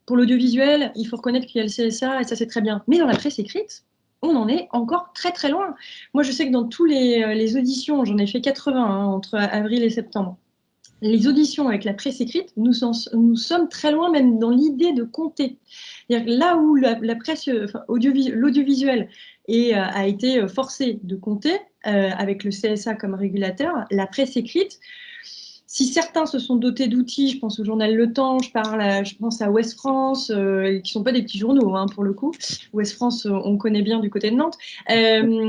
pour l'audiovisuel, il faut reconnaître qu'il y a le CSA et ça, c'est très bien. Mais dans la presse écrite, on en est encore très, très loin. Moi, je sais que dans tous les auditions, j'en ai fait 80 entre avril et septembre, les auditions avec la presse écrite, nous sommes très loin même dans l'idée de compter. Là où la presse, l'audiovisuel a été forcé de compter avec le CSA comme régulateur, la presse écrite, si certains se sont dotés d'outils, je pense au journal Le Temps, je pense à Ouest France, qui ne sont pas des petits journaux pour le coup. Ouest France, on connaît bien du côté de Nantes. Ils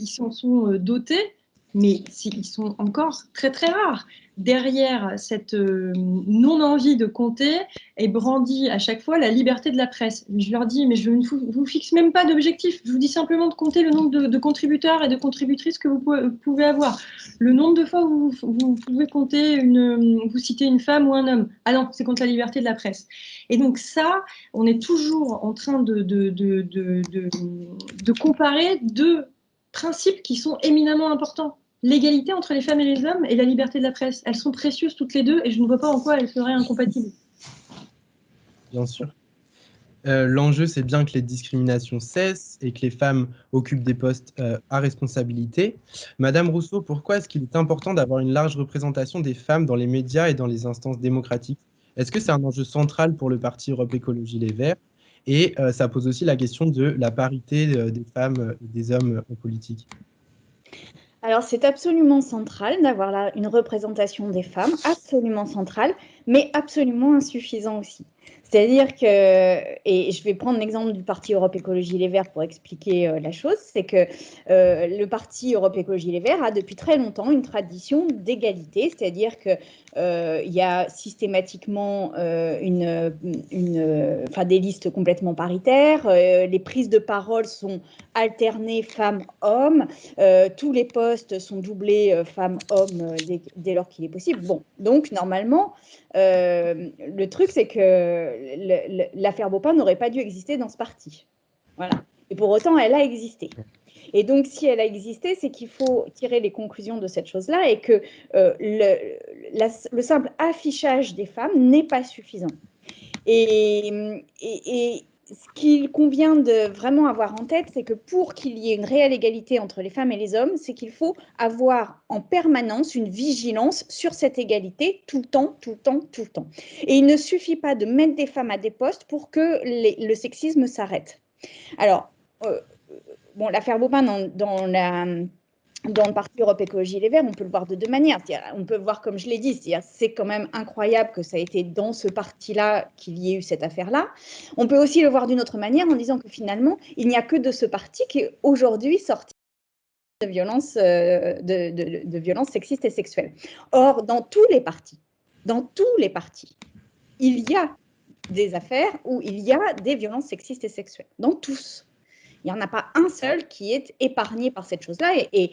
s'en sont dotés, mais ils sont encore très très rares. Derrière cette non-envie de compter est brandie à chaque fois la liberté de la presse. Je leur dis, mais je ne vous fixe même pas d'objectif. Je vous dis simplement de compter le nombre de contributeurs et de contributrices que vous pouvez avoir. Le nombre de fois où vous pouvez compter, vous citez une femme ou un homme. Ah non, c'est contre la liberté de la presse. Et donc ça, on est toujours en train de comparer deux principes qui sont éminemment importants. L'égalité entre les femmes et les hommes et la liberté de la presse. Elles sont précieuses toutes les deux et je ne vois pas en quoi elles seraient incompatibles. Bien sûr. L'enjeu, c'est bien que les discriminations cessent et que les femmes occupent des postes à responsabilité. Madame Rousseau, pourquoi est-ce qu'il est important d'avoir une large représentation des femmes dans les médias et dans les instances démocratiques? Est-ce que c'est un enjeu central pour le parti Europe Écologie Les Verts? Et ça pose aussi la question de la parité des femmes et des hommes en politique. Alors, c'est absolument central d'avoir une représentation des femmes, absolument central, mais absolument insuffisant aussi. C'est-à-dire que, et je vais prendre l'exemple du Parti Europe Écologie Les Verts pour expliquer la chose, c'est que le Parti Europe Écologie Les Verts a depuis très longtemps une tradition d'égalité, c'est-à-dire qu'il y a systématiquement des listes complètement paritaires, les prises de parole sont alternées femmes-hommes, tous les postes sont doublés femmes-hommes dès lors qu'il est possible. Bon, donc normalement, le truc, c'est que l'affaire Baupin n'aurait pas dû exister dans ce parti. Voilà. Et pour autant, elle a existé. Et donc, si elle a existé, c'est qu'il faut tirer les conclusions de cette chose-là et que le simple affichage des femmes n'est pas suffisant. Et ce qu'il convient de vraiment avoir en tête, c'est que pour qu'il y ait une réelle égalité entre les femmes et les hommes, c'est qu'il faut avoir en permanence une vigilance sur cette égalité tout le temps, tout le temps, tout le temps. Et il ne suffit pas de mettre des femmes à des postes pour que le sexisme s'arrête. Alors, bon, l'affaire Baupin dans le Parti Europe Écologie Les Verts, on peut le voir de deux manières. On peut le voir comme je l'ai dit, c'est quand même incroyable que ça ait été dans ce parti-là qu'il y ait eu cette affaire-là. On peut aussi le voir d'une autre manière en disant que finalement, il n'y a que de ce parti qui est aujourd'hui sorti de violences sexistes et sexuelles. Or, dans tous les partis, il y a des affaires où il y a des violences sexistes et sexuelles. Dans tous. Il n'y en a pas un seul qui est épargné par cette chose-là. Et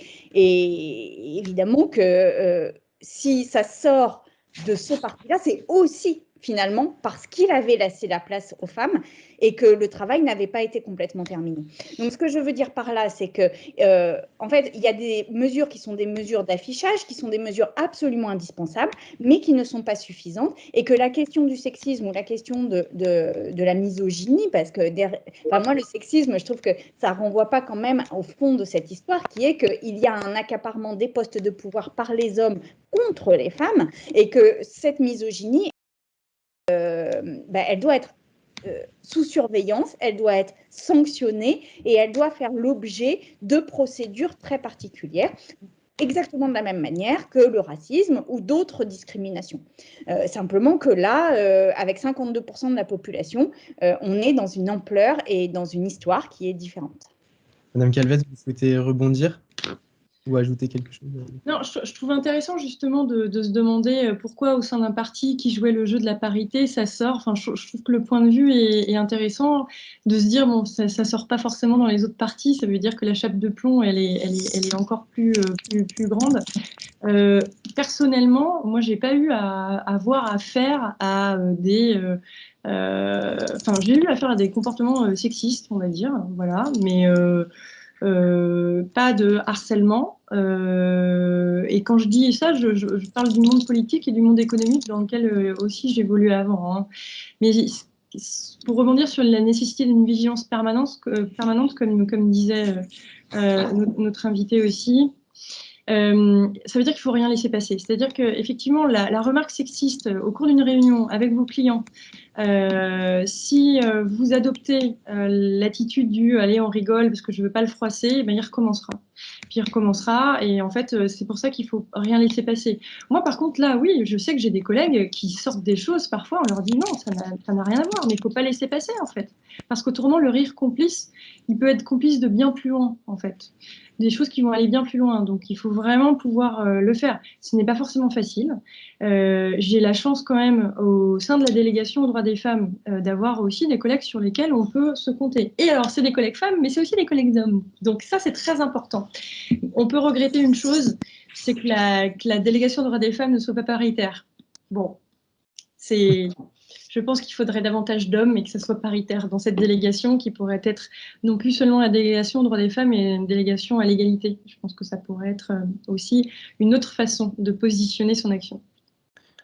évidemment que si ça sort de ce parti-là, c'est aussi finalement parce qu'il avait laissé la place aux femmes et que le travail n'avait pas été complètement terminé. Donc, ce que je veux dire par là, c'est que, en fait, il y a des mesures qui sont des mesures d'affichage, qui sont des mesures absolument indispensables, mais qui ne sont pas suffisantes, et que la question du sexisme ou la question de la misogynie, parce que, moi, le sexisme, je trouve que ça renvoie pas quand même au fond de cette histoire, qui est qu'il y a un accaparement des postes de pouvoir par les hommes contre les femmes, et que cette misogynie, elle doit être sous surveillance, elle doit être sanctionnée et elle doit faire l'objet de procédures très particulières, exactement de la même manière que le racisme ou d'autres discriminations. Simplement que là, avec 52% de la population, on est dans une ampleur et dans une histoire qui est différente. Madame Calvez, vous souhaitez rebondir ou ajouter quelque chose? Non, je trouve intéressant justement de se demander pourquoi au sein d'un parti qui jouait le jeu de la parité, ça sort. Enfin, je trouve que le point de vue est intéressant de se dire, bon, ça sort pas forcément dans les autres partis, ça veut dire que la chape de plomb, elle est encore plus grande. Personnellement, moi, j'ai pas eu à avoir affaire à des... j'ai eu affaire à des comportements sexistes, on va dire, voilà, mais... pas de harcèlement. Et quand je dis ça, je parle du monde politique et du monde économique dans lequel aussi j'évoluais avant. Hein. Mais pour rebondir sur la nécessité d'une vigilance permanente, comme disait notre invité aussi, ça veut dire qu'il ne faut rien laisser passer. C'est-à-dire qu'effectivement, la remarque sexiste au cours d'une réunion avec vos clients, si vous adoptez l'attitude du « allez, on rigole parce que je ne veux pas le froisser », ben, il recommencera. Puis il recommencera et en fait, c'est pour ça qu'il ne faut rien laisser passer. Moi, par contre, là, oui, je sais que j'ai des collègues qui sortent des choses parfois, on leur dit non, ça n'a rien à voir, mais il ne faut pas laisser passer en fait. Parce qu'au tournant, le rire complice, il peut être complice de bien plus loin en fait. Des choses qui vont aller bien plus loin. Donc, il faut vraiment pouvoir le faire. Ce n'est pas forcément facile. J'ai la chance quand même, au sein de la délégation aux droits des femmes, d'avoir aussi des collègues sur lesquels on peut se compter. Et alors, c'est des collègues femmes, mais c'est aussi des collègues hommes. Donc, ça, c'est très important. On peut regretter une chose, c'est que la délégation aux droits des femmes ne soit pas paritaire. Bon, je pense qu'il faudrait davantage d'hommes et que ça soit paritaire dans cette délégation qui pourrait être non plus seulement la délégation aux droits des femmes, mais une délégation à l'égalité. Je pense que ça pourrait être aussi une autre façon de positionner son action.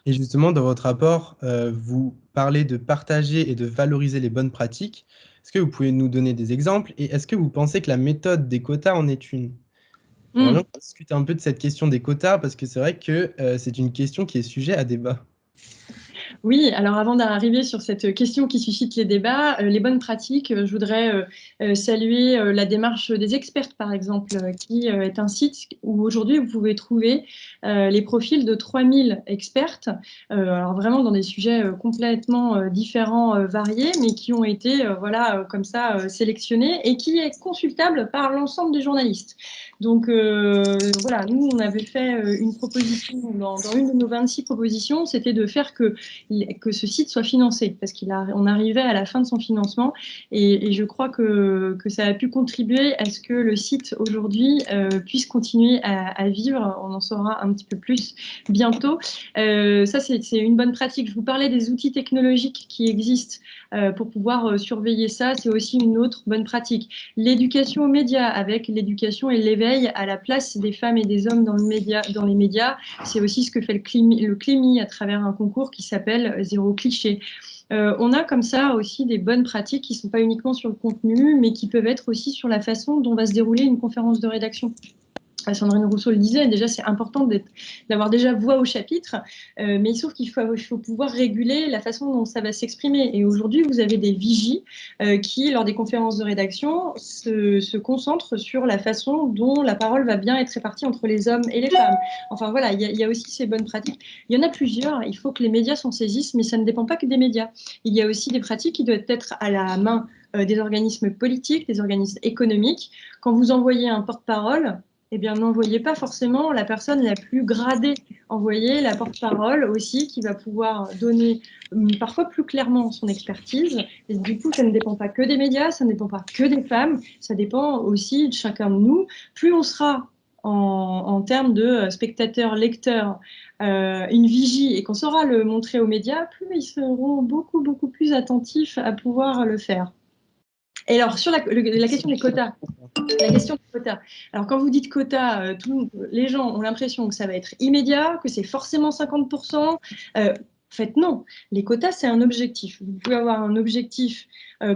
Et justement, dans votre rapport, vous parlez de partager et de valoriser les bonnes pratiques. Est-ce que vous pouvez nous donner des exemples? Et est-ce que vous pensez que la méthode des quotas en est une? On va discuter un peu de cette question des quotas, parce que c'est vrai que c'est une question qui est sujet à débat. Oui, alors avant d'arriver sur cette question qui suscite les débats, les bonnes pratiques, je voudrais saluer la démarche des expertes, par exemple, qui est un site où aujourd'hui vous pouvez trouver les profils de 3000 expertes, alors vraiment dans des sujets complètement différents, variés, mais qui ont été voilà, comme ça sélectionnés et qui est consultable par l'ensemble des journalistes. Donc voilà, nous on avait fait une proposition dans une de nos 26 propositions, c'était de faire que ce site soit financé, parce qu'on arrivait à la fin de son financement, et je crois que ça a pu contribuer à ce que le site aujourd'hui puisse continuer à vivre. On en saura un petit peu plus bientôt. Ça, c'est une bonne pratique. Je vous parlais des outils technologiques qui existent pour pouvoir surveiller ça. C'est aussi une autre bonne pratique. L'éducation aux médias, avec l'éducation et l'éveil à la place des femmes et des hommes dans les médias, c'est aussi ce que fait le CLIMI à travers un concours qui s'appelle Zéro cliché. On a comme ça aussi des bonnes pratiques qui ne sont pas uniquement sur le contenu, mais qui peuvent être aussi sur la façon dont va se dérouler une conférence de rédaction. Sandrine Rousseau le disait, déjà c'est important d'avoir déjà voix au chapitre, mais sauf qu'il faut pouvoir réguler la façon dont ça va s'exprimer. Et aujourd'hui, vous avez des vigies qui, lors des conférences de rédaction, se concentrent sur la façon dont la parole va bien être répartie entre les hommes et les femmes. Enfin voilà, il y a aussi ces bonnes pratiques. Il y en a plusieurs, il faut que les médias s'en saisissent, mais ça ne dépend pas que des médias. Il y a aussi des pratiques qui doivent être à la main des organismes politiques, des organismes économiques. Quand vous envoyez un porte-parole, eh bien, n'envoyez pas forcément la personne la plus gradée. Envoyez la porte-parole aussi qui va pouvoir donner parfois plus clairement son expertise. Et du coup, ça ne dépend pas que des médias, ça ne dépend pas que des femmes, ça dépend aussi de chacun de nous. Plus on sera en termes de spectateurs, lecteurs, une vigie et qu'on saura le montrer aux médias, plus ils seront beaucoup, beaucoup plus attentifs à pouvoir le faire. Et alors, sur la question des quotas, alors, quand vous dites quotas, les gens ont l'impression que ça va être immédiat, que c'est forcément 50%. En fait, non. Les quotas, c'est un objectif. Vous pouvez avoir un objectif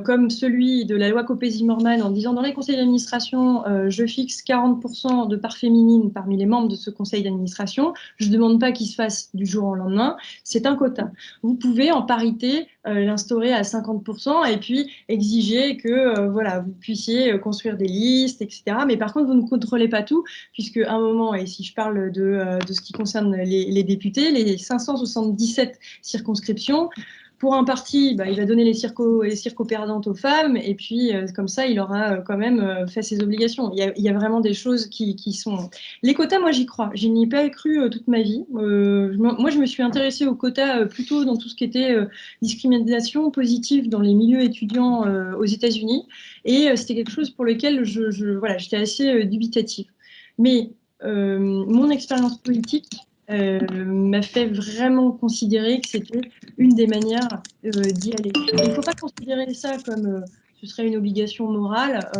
comme celui de la loi Copé-Zimmermann en disant dans les conseils d'administration, je fixe 40% de part féminine parmi les membres de ce conseil d'administration. Je ne demande pas qu'il se fasse du jour au lendemain. C'est un quota. Vous pouvez, en parité, l'instaurer à 50% et puis exiger que voilà, vous puissiez construire des listes, etc. Mais par contre, vous ne contrôlez pas tout, puisque à un moment, et si je parle de ce qui concerne les députés, les 577 circonscriptions, pour un parti, il va donner les circos perdantes aux femmes, et puis comme ça, il aura quand même fait ses obligations. Il y a vraiment des choses qui sont... Les quotas, moi, j'y crois. Je n'y ai pas cru toute ma vie. Moi, je me suis intéressée aux quotas plutôt dans tout ce qui était discrimination positive dans les milieux étudiants aux États-Unis, et c'était quelque chose pour lequel voilà, j'étais assez dubitative. Mais mon expérience politique m'a fait vraiment considérer que c'était une des manières d'y aller. Il ne faut pas considérer ça comme ce serait une obligation morale.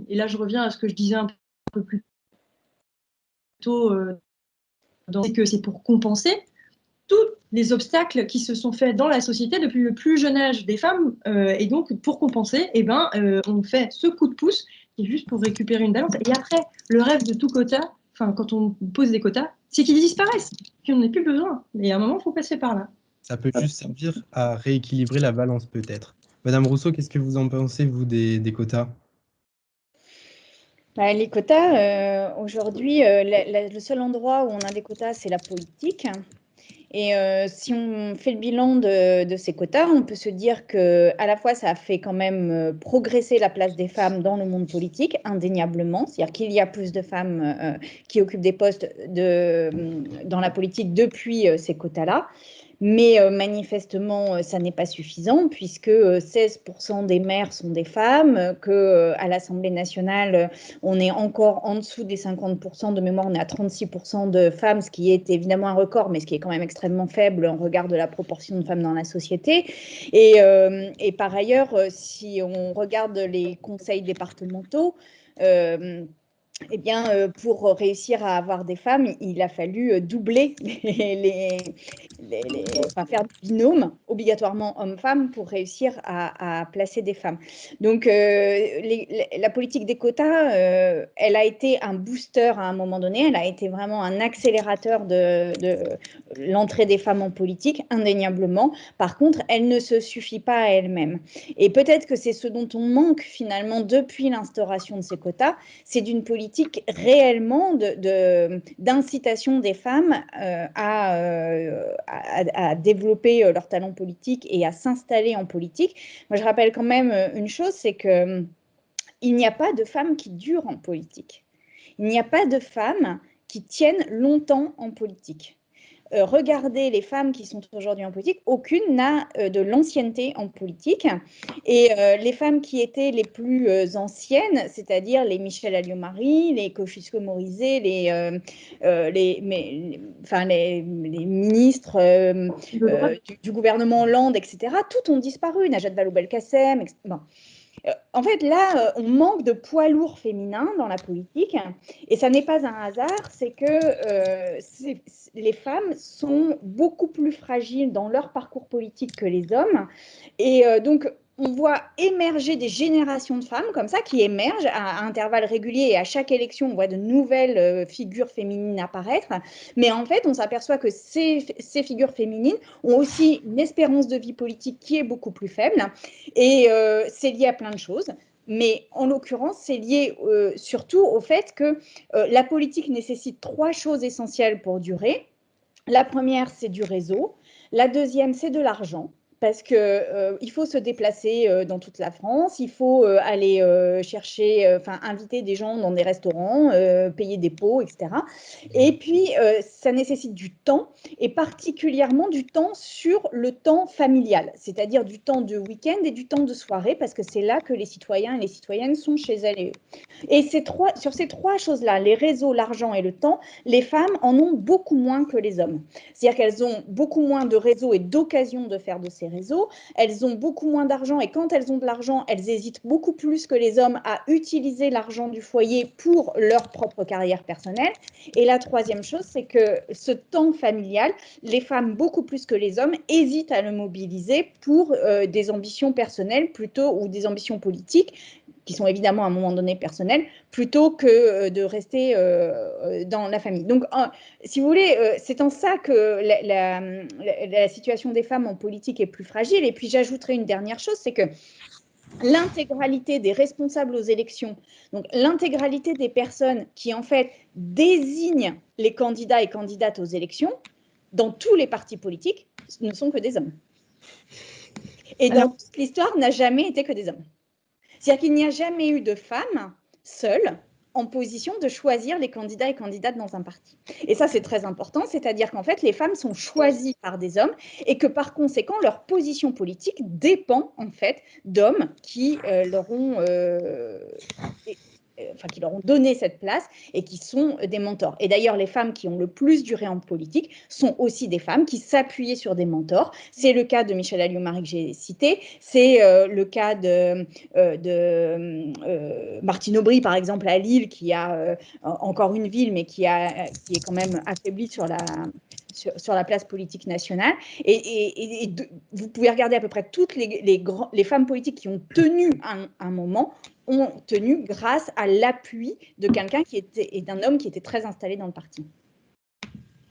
Et là, je reviens à ce que je disais un peu plus tôt, c'est que c'est pour compenser tous les obstacles qui se sont faits dans la société depuis le plus jeune âge des femmes. Et donc, pour compenser, eh ben, on fait ce coup de pouce qui est juste pour récupérer une balance. Et après, le rêve de tout quota, enfin, quand on pose des quotas, c'est qu'ils disparaissent, qu'on n'ait plus besoin. Et à un moment, il faut passer par là. Ça peut juste servir à rééquilibrer la balance, peut-être. Madame Rousseau, qu'est-ce que vous en pensez, vous, des quotas? Les quotas, aujourd'hui, le seul endroit où on a des quotas, c'est la politique. Et si on fait le bilan de ces quotas, on peut se dire qu'à la fois, ça a fait quand même progresser la place des femmes dans le monde politique, indéniablement. C'est-à-dire qu'il y a plus de femmes qui occupent des postes dans la politique depuis ces quotas-là. Mais manifestement, ça n'est pas suffisant puisque 16% des maires sont des femmes, qu'à l'Assemblée nationale, on est encore en dessous des 50%, de mémoire, on est à 36% de femmes, ce qui est évidemment un record, mais ce qui est quand même extrêmement faible en regard de la proportion de femmes dans la société. Et par ailleurs, si on regarde les conseils départementaux, eh bien, pour réussir à avoir des femmes, il a fallu doubler enfin, faire des binômes obligatoirement hommes-femmes pour réussir à placer des femmes. Donc, la politique des quotas, elle a été un booster à un moment donné, elle a été vraiment un accélérateur de l'entrée des femmes en politique, indéniablement. Par contre, elle ne se suffit pas à elle-même. Et peut-être que c'est ce dont on manque finalement depuis l'instauration de ces quotas, c'est d'une politique réellement d'incitation des femmes à développer leur talent politique et à s'installer en politique. Moi, je rappelle quand même une chose, c'est qu'il n'y a pas de femmes qui durent en politique. Il n'y a pas de femmes qui tiennent longtemps en politique. Regardez les femmes qui sont aujourd'hui en politique, aucune n'a de l'ancienneté en politique. Et les femmes qui étaient les plus anciennes, c'est-à-dire les Michèle Alliot-Marie, les Kosciusko-Morizet, les ministres du gouvernement Hollande, etc., toutes ont disparu. Najat Vallaud-Belkacem, etc. Bon. En fait, là, on manque de poids lourds féminins dans la politique, et ça n'est pas un hasard, c'est que les femmes sont beaucoup plus fragiles dans leur parcours politique que les hommes, et donc on voit émerger des générations de femmes comme ça qui émergent à intervalles réguliers, et à chaque élection, on voit de nouvelles figures féminines apparaître. Mais en fait, on s'aperçoit que ces figures féminines ont aussi une espérance de vie politique qui est beaucoup plus faible. Et c'est lié à plein de choses. Mais en l'occurrence, c'est lié surtout au fait que la politique nécessite 3 choses essentielles pour durer. La première, c'est du réseau. La deuxième, c'est de l'argent. Parce qu'il faut se déplacer dans toute la France, il faut aller inviter des gens dans des restaurants, payer des pots, etc. Et puis, ça nécessite du temps, et particulièrement du temps sur le temps familial, c'est-à-dire du temps de week-end et du temps de soirée, parce que c'est là que les citoyens et les citoyennes sont chez elles et eux. Et sur ces 3 choses-là, les réseaux, l'argent et le temps, les femmes en ont beaucoup moins que les hommes. C'est-à-dire qu'elles ont beaucoup moins de réseaux et d'occasions de faire de ces réseaux, elles ont beaucoup moins d'argent, et quand elles ont de l'argent, elles hésitent beaucoup plus que les hommes à utiliser l'argent du foyer pour leur propre carrière personnelle. Et la troisième chose, c'est que ce temps familial, les femmes beaucoup plus que les hommes hésitent à le mobiliser pour des ambitions personnelles plutôt, ou des ambitions politiques, qui sont évidemment à un moment donné personnelles, plutôt que de rester dans la famille. Donc, si vous voulez, c'est en ça que la situation des femmes en politique est plus fragile. Et puis, j'ajouterai une dernière chose, c'est que l'intégralité des responsables aux élections, donc l'intégralité des personnes qui, en fait, désignent les candidats et candidates aux élections, dans tous les partis politiques, ne sont que des hommes. Et dans toute l'histoire, n'a jamais été que des hommes. C'est-à-dire qu'il n'y a jamais eu de femmes seules en position de choisir les candidats et candidates dans un parti. Et ça, c'est très important, c'est-à-dire qu'en fait, les femmes sont choisies par des hommes, et que par conséquent, leur position politique dépend en fait d'hommes qui leur ont donné cette place et qui sont des mentors. Et d'ailleurs, les femmes qui ont le plus duré en politique sont aussi des femmes qui s'appuyaient sur des mentors. C'est le cas de Michèle Alliot-Marie que j'ai cité, c'est le cas de Martine Aubry, par exemple, à Lille, qui a encore une ville, mais qui est quand même affaiblie sur la place politique nationale. Et vous pouvez regarder à peu près toutes les femmes politiques qui ont tenu un moment, ont tenu grâce à l'appui de quelqu'un et d'un homme qui était très installé dans le parti.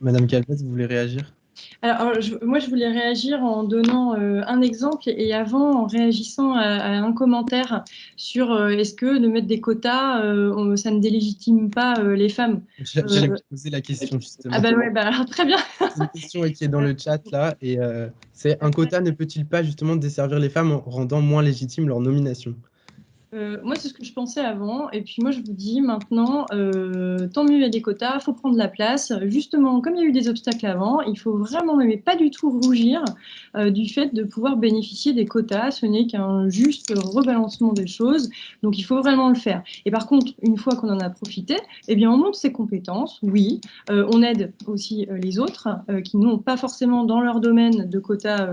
Madame Calvez, vous voulez réagir ? Alors, moi, je voulais réagir en donnant un exemple, et avant, en réagissant à un commentaire sur est-ce que de mettre des quotas, ça ne délégitime pas les femmes. J'allais vous poser la question, justement. Ah ouais, alors, très bien. C'est une question qui est dans le chat, là, et c'est: un quota ne peut-il pas justement desservir les femmes en rendant moins légitime leur nomination ? Moi, c'est ce que je pensais avant. Et puis moi, je vous dis maintenant, tant mieux il y a des quotas, il faut prendre la place. Justement, comme il y a eu des obstacles avant, il faut vraiment, mais pas du tout rougir du fait de pouvoir bénéficier des quotas. Ce n'est qu'un juste rebalancement des choses. Donc, il faut vraiment le faire. Et par contre, une fois qu'on en a profité, eh bien, on monte ses compétences, oui. On aide aussi les autres qui n'ont pas forcément dans leur domaine de quotas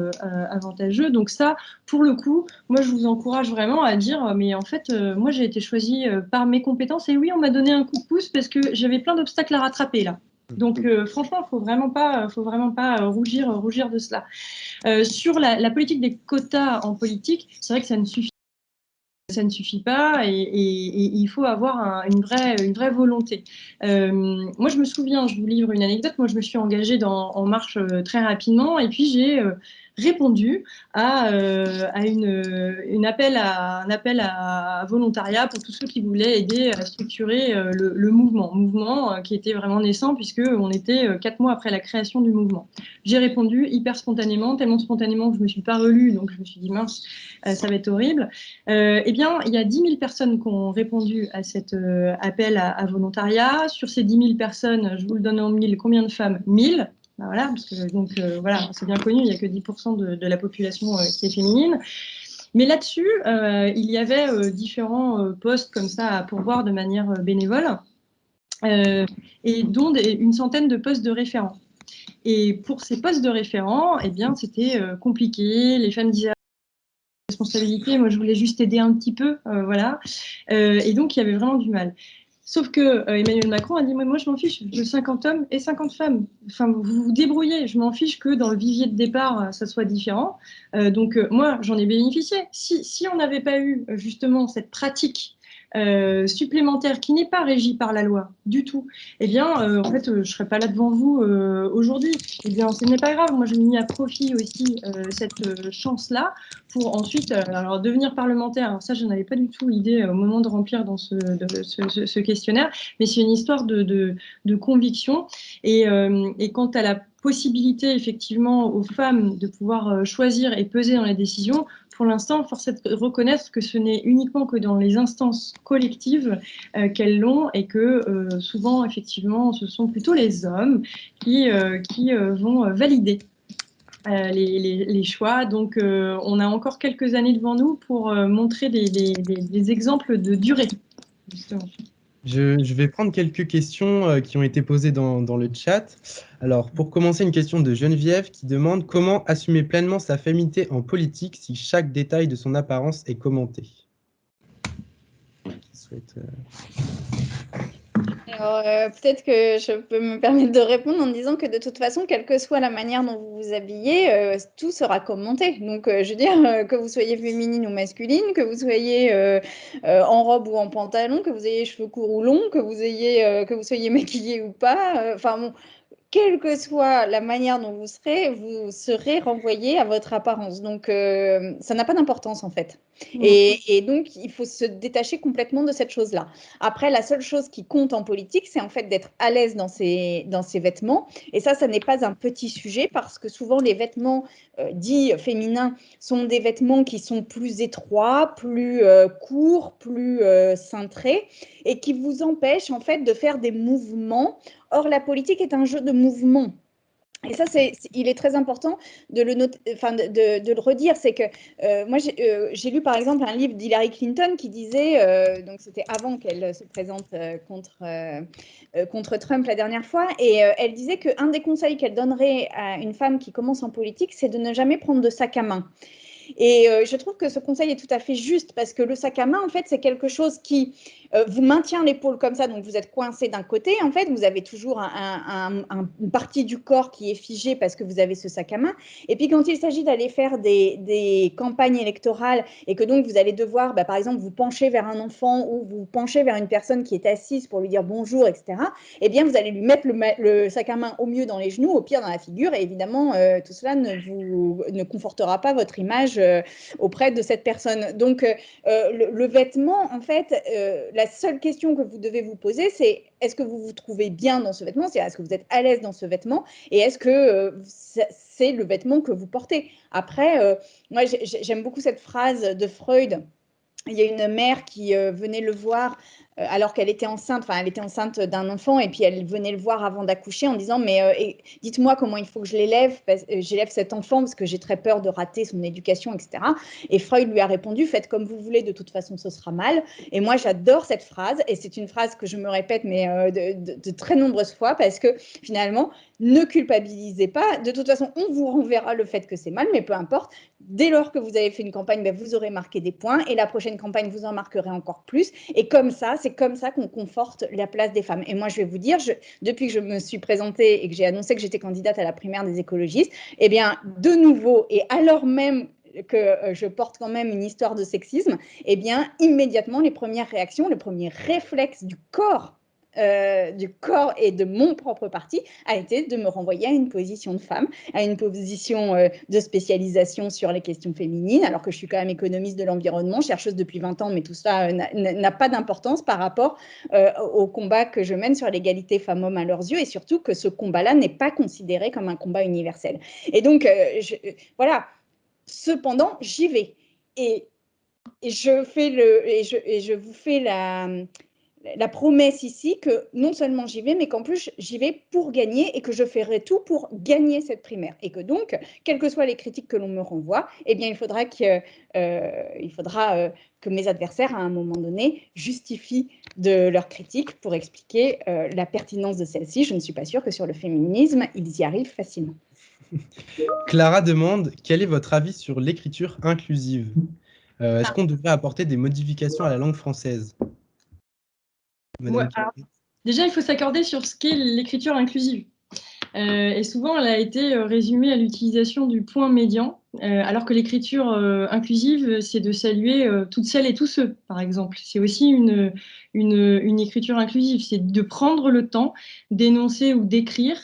avantageux. Donc ça, pour le coup, moi, je vous encourage vraiment à dire, mais en en fait, moi, j'ai été choisie par mes compétences. Et oui, on m'a donné un coup de pouce parce que j'avais plein d'obstacles à rattraper là. Donc, franchement, il faut vraiment pas rougir de cela. Sur la politique des quotas en politique, c'est vrai que ça ne suffit pas et il faut avoir une vraie volonté. Moi, je me souviens, je vous livre une anecdote, moi, je me suis engagée en marche très rapidement et puis j'ai répondu à un appel à volontariat pour tous ceux qui voulaient aider à structurer le mouvement qui était vraiment naissant puisqu'on était 4 mois après la création du mouvement. J'ai répondu hyper spontanément, tellement spontanément que je ne me suis pas relue, donc je me suis dit mince, ça va être horrible. Eh bien, il y a 10 000 personnes qui ont répondu à cet appel à volontariat. Sur ces 10 000 personnes, je vous le donne en mille, combien de femmes? 1000. Ben voilà, parce que donc voilà, c'est bien connu, il n'y a que 10% de la population qui est féminine. Mais là-dessus, il y avait différents postes comme ça à pourvoir de manière bénévole, et dont une centaine de postes de référents. Et pour ces postes de référents, eh bien, c'était compliqué. Les femmes disaient responsabilité, moi je voulais juste aider un petit peu, voilà. Et donc il y avait vraiment du mal. Sauf que Emmanuel Macron a dit moi je m'en fiche de 50 hommes et 50 femmes. Enfin, vous vous débrouillez, je m'en fiche que dans le vivier de départ, ça soit différent. Donc moi, j'en ai bénéficié. Si on n'avait pas eu justement cette pratique supplémentaire qui n'est pas régie par la loi du tout, eh bien, en fait, je ne serais pas là devant vous aujourd'hui. Eh bien, ce n'est pas grave. Moi, j'ai mis à profit aussi cette chance-là pour ensuite alors, devenir parlementaire. Alors ça, je n'avais pas du tout idée au moment de remplir dans ce questionnaire, mais c'est une histoire de conviction. Et quant à la possibilité, effectivement, aux femmes de pouvoir choisir et peser dans les décisions, pour l'instant, force est de reconnaître que ce n'est uniquement que dans les instances collectives qu'elles l'ont et que souvent, effectivement, ce sont plutôt les hommes qui vont valider les choix. Donc, on a encore quelques années devant nous pour montrer des exemples de durée, justement. Je vais prendre quelques questions qui ont été posées dans le chat. Alors, pour commencer, une question de Geneviève qui demande comment assumer pleinement sa féminité en politique si chaque détail de son apparence est commenté. Qui souhaite, Alors, peut-être que je peux me permettre de répondre en disant que de toute façon, quelle que soit la manière dont vous vous habillez, tout sera commenté. Donc, je veux dire, que vous soyez féminine ou masculine, que vous soyez en robe ou en pantalon, que vous ayez les cheveux courts ou longs, que vous soyez maquillée ou pas. Enfin bon, quelle que soit la manière dont vous serez renvoyé à votre apparence. Donc, ça n'a pas d'importance en fait. Et donc, il faut se détacher complètement de cette chose-là. Après, la seule chose qui compte en politique, c'est en fait d'être à l'aise dans ses vêtements. Et ça n'est pas un petit sujet parce que souvent, les vêtements dits féminins sont des vêtements qui sont plus étroits, plus courts, plus cintrés et qui vous empêchent en fait de faire des mouvements. Or, la politique est un jeu de mouvement. Et ça, il est très important de le redire. C'est que moi, j'ai lu par exemple un livre d'Hillary Clinton qui disait, donc c'était avant qu'elle se présente contre Trump la dernière fois, et elle disait qu'un des conseils qu'elle donnerait à une femme qui commence en politique, c'est de ne jamais prendre de sac à main. Et je trouve que ce conseil est tout à fait juste parce que le sac à main, en fait, c'est quelque chose qui vous maintient l'épaule comme ça, donc vous êtes coincé d'un côté, en fait, vous avez toujours une partie du corps qui est figée parce que vous avez ce sac à main. Et puis quand il s'agit d'aller faire des campagnes électorales et que donc vous allez devoir, par exemple, vous pencher vers un enfant ou vous pencher vers une personne qui est assise pour lui dire bonjour, etc., eh bien, vous allez lui mettre le sac à main au mieux dans les genoux, au pire dans la figure, et évidemment, tout cela ne confortera pas votre image auprès de cette personne. Donc, le vêtement, en fait, la seule question que vous devez vous poser, c'est est-ce que vous vous trouvez bien dans ce vêtement? C'est-à-dire, est-ce que vous êtes à l'aise dans ce vêtement? Et est-ce que c'est le vêtement que vous portez? Après, moi, j'aime beaucoup cette phrase de Freud. Il y a une mère qui venait le voir alors qu'elle était enceinte, enfin elle était enceinte d'un enfant et puis elle venait le voir avant d'accoucher en disant mais dites-moi comment il faut que je l'élève, j'élève cet enfant parce que j'ai très peur de rater son éducation, etc. Et Freud lui a répondu faites comme vous voulez, de toute façon ce sera mal. Et moi j'adore cette phrase et c'est une phrase que je me répète mais de très nombreuses fois parce que finalement ne culpabilisez pas, de toute façon on vous renverra le fait que c'est mal, mais peu importe, dès lors que vous avez fait une campagne, ben, vous aurez marqué des points et la prochaine campagne vous en marquerez encore plus et comme ça, c'est comme ça qu'on conforte la place des femmes. Et moi je vais vous dire, depuis que je me suis présentée et que j'ai annoncé que j'étais candidate à la primaire des écologistes, eh bien de nouveau et alors même que je porte quand même une histoire de sexisme, eh bien immédiatement les premières réactions, le premier réflexe du corps et de mon propre parti a été de me renvoyer à une position de femme, à une position de spécialisation sur les questions féminines, alors que je suis quand même économiste de l'environnement, chercheuse depuis 20 ans, mais tout ça n'a pas d'importance par rapport au combat que je mène sur l'égalité femmes-hommes à leurs yeux, et surtout que ce combat-là n'est pas considéré comme un combat universel. Et donc, voilà, cependant, j'y vais. Et je vous fais la promesse ici que non seulement j'y vais, mais qu'en plus j'y vais pour gagner et que je ferai tout pour gagner cette primaire. Et que donc, quelles que soient les critiques que l'on me renvoie, eh bien, il faudra que mes adversaires, à un moment donné, justifient de leurs critiques pour expliquer la pertinence de celle-ci. Je ne suis pas sûre que sur le féminisme, ils y arrivent facilement. Clara demande, quel est votre avis sur l'écriture inclusive? Est-ce qu'on devrait apporter des modifications à la langue française? Ouais, alors, déjà, il faut s'accorder sur ce qu'est l'écriture inclusive. Et souvent, elle a été résumée à l'utilisation du point médian, alors que l'écriture inclusive, c'est de saluer toutes celles et tous ceux, par exemple. C'est aussi une écriture inclusive, c'est de prendre le temps d'énoncer ou d'écrire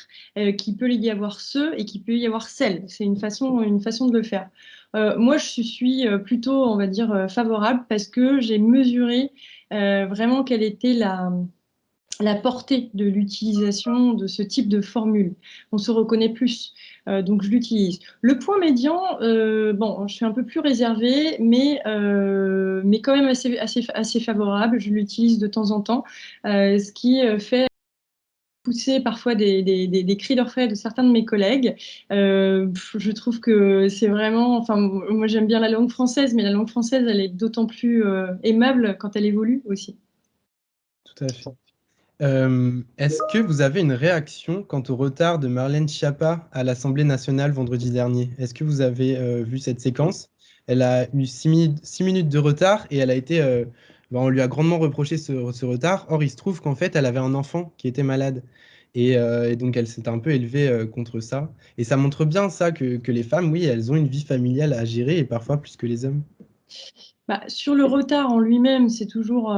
qu'il peut y avoir ceux et qu'il peut y avoir celles. C'est une façon de le faire. Moi, je suis plutôt, on va dire, favorable parce que j'ai mesuré vraiment quelle était la portée de l'utilisation de ce type de formule. On se reconnaît plus, donc je l'utilise. Le point médian, bon, je suis un peu plus réservée, mais quand même assez favorable. Je l'utilise de temps en temps, ce qui fait pousser parfois des cris d'orfraie de certains de mes collègues. Je trouve que c'est vraiment... Enfin, moi, j'aime bien la langue française, mais la langue française, elle est d'autant plus aimable quand elle évolue aussi. Tout à fait. Est-ce que vous avez une réaction quant au retard de Marlène Schiappa à l'Assemblée nationale vendredi dernier? Est-ce que vous avez vu cette séquence? Elle a eu 6 minutes de retard et elle a été, on lui a grandement reproché ce retard. Or, il se trouve qu'en fait, elle avait un enfant qui était malade. Et donc, elle s'est un peu élevée contre ça. Et ça montre bien ça, que les femmes, oui, elles ont une vie familiale à gérer et parfois plus que les hommes. Bah, sur le retard en lui-même, c'est toujours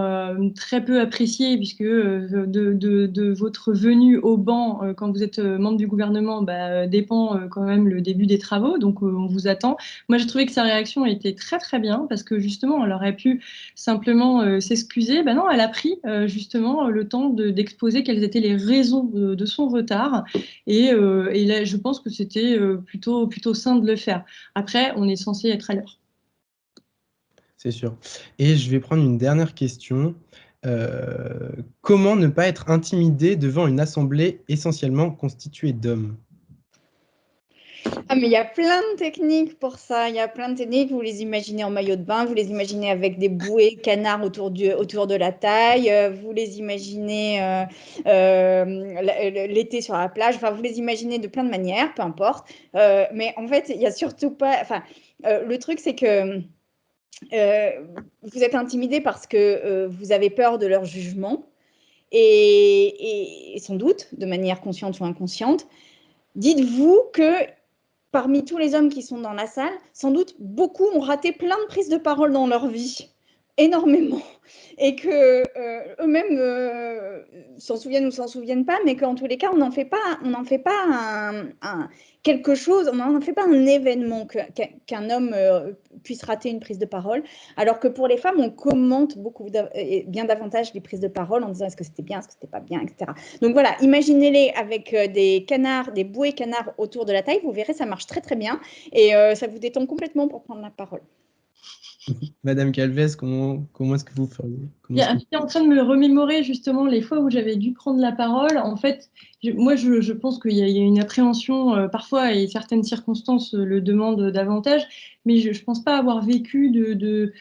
très peu apprécié puisque de votre venue au banc quand vous êtes membre du gouvernement dépend quand même le début des travaux, donc on vous attend. Moi, j'ai trouvé que sa réaction était très très bien parce que justement, elle aurait pu simplement s'excuser. Ben non, elle a pris justement le temps d'exposer quelles étaient les raisons de son retard et là, je pense que c'était plutôt sain de le faire. Après, on est censé être à l'heure. C'est sûr. Et je vais prendre une dernière question. Comment ne pas être intimidé devant une assemblée essentiellement constituée d'hommes? Ah, mais il y a plein de techniques pour ça. Il y a plein de techniques. Vous les imaginez en maillot de bain, vous les imaginez avec des bouées canards autour de la taille, vous les imaginez l'été sur la plage. Enfin, vous les imaginez de plein de manières, peu importe. Mais en fait, il n'y a surtout pas. Enfin, le truc, c'est que vous êtes intimidé parce que vous avez peur de leur jugement et sans doute, de manière consciente ou inconsciente, dites-vous que parmi tous les hommes qui sont dans la salle, sans doute beaucoup ont raté plein de prises de parole dans leur vie, énormément, et que eux-mêmes s'en souviennent ou s'en souviennent pas, mais qu'en tous les cas, on n'en fait pas quelque chose, on n'en fait pas un événement qu'un homme puisse rater une prise de parole, alors que pour les femmes, on commente bien davantage les prises de parole en disant est-ce que c'était bien, est-ce que c'était pas bien, etc. Donc voilà, imaginez-les avec des canards, des bouées canards autour de la taille, vous verrez, ça marche très très bien et ça vous détend complètement pour prendre la parole. Madame Calvez, comment est-ce que vous feriez? J'étais en train de me remémorer justement les fois où j'avais dû prendre la parole. En fait, je pense qu'il y a une appréhension parfois et certaines circonstances le demandent davantage, mais je ne pense pas avoir vécu de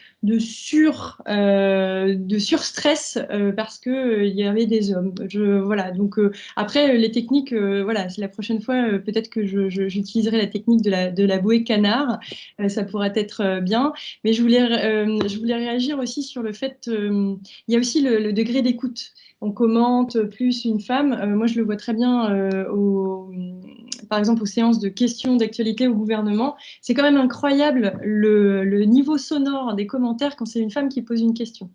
surstress parce que il y avait des hommes. Voilà. Donc après les techniques, voilà, c'est la prochaine fois peut-être que j'utiliserai la technique de la bouée canard. Ça pourrait être bien. Mais je voulais réagir aussi sur le fait, il y a aussi le degré d'écoute. On commente plus une femme. Moi, je le vois très bien, par exemple, aux séances de questions d'actualité au gouvernement. C'est quand même incroyable le niveau sonore des commentaires quand c'est une femme qui pose une question.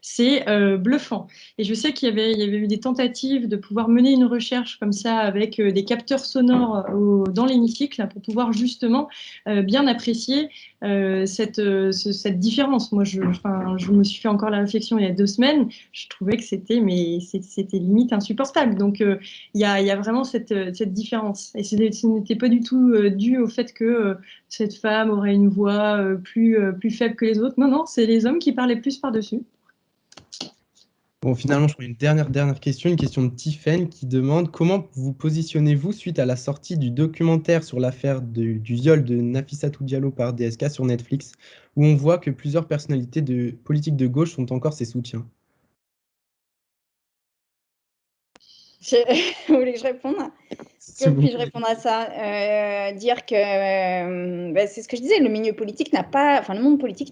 C'est bluffant. Et je sais qu'il y avait eu des tentatives de pouvoir mener une recherche comme ça avec des capteurs sonores dans l'hémicycle pour pouvoir justement bien apprécier cette différence. Moi, je me suis fait encore la réflexion il y a 2 semaines. Je trouvais que c'était limite insupportable. Donc, il y a vraiment cette différence. Et ce n'était pas du tout dû au fait que cette femme aurait une voix plus faible que les autres. Non, non, c'est les hommes qui parlaient plus par-dessus. Bon, finalement, je prends une dernière question, une question de Tiffaine qui demande comment vous positionnez-vous suite à la sortie du documentaire sur l'affaire du viol de Nafissatou Diallo par DSK sur Netflix, où on voit que plusieurs personnalités politiques de gauche sont encore ses soutiens. Vous voulez que je réponde? Que puis-je répondre à ça? Dire que c'est ce que je disais, le monde politique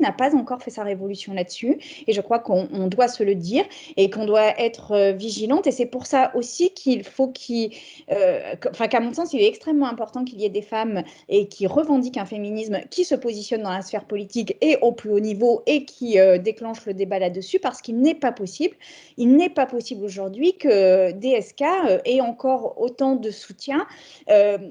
n'a pas encore fait sa révolution là-dessus, et je crois qu'on doit se le dire et qu'on doit être vigilante. Et c'est pour ça aussi qu'il faut qu'à mon sens, il est extrêmement important qu'il y ait des femmes et qui revendiquent un féminisme qui se positionne dans la sphère politique et au plus haut niveau et qui déclenche le débat là-dessus, parce qu'il n'est pas possible aujourd'hui que DSK ait encore autant de soutien.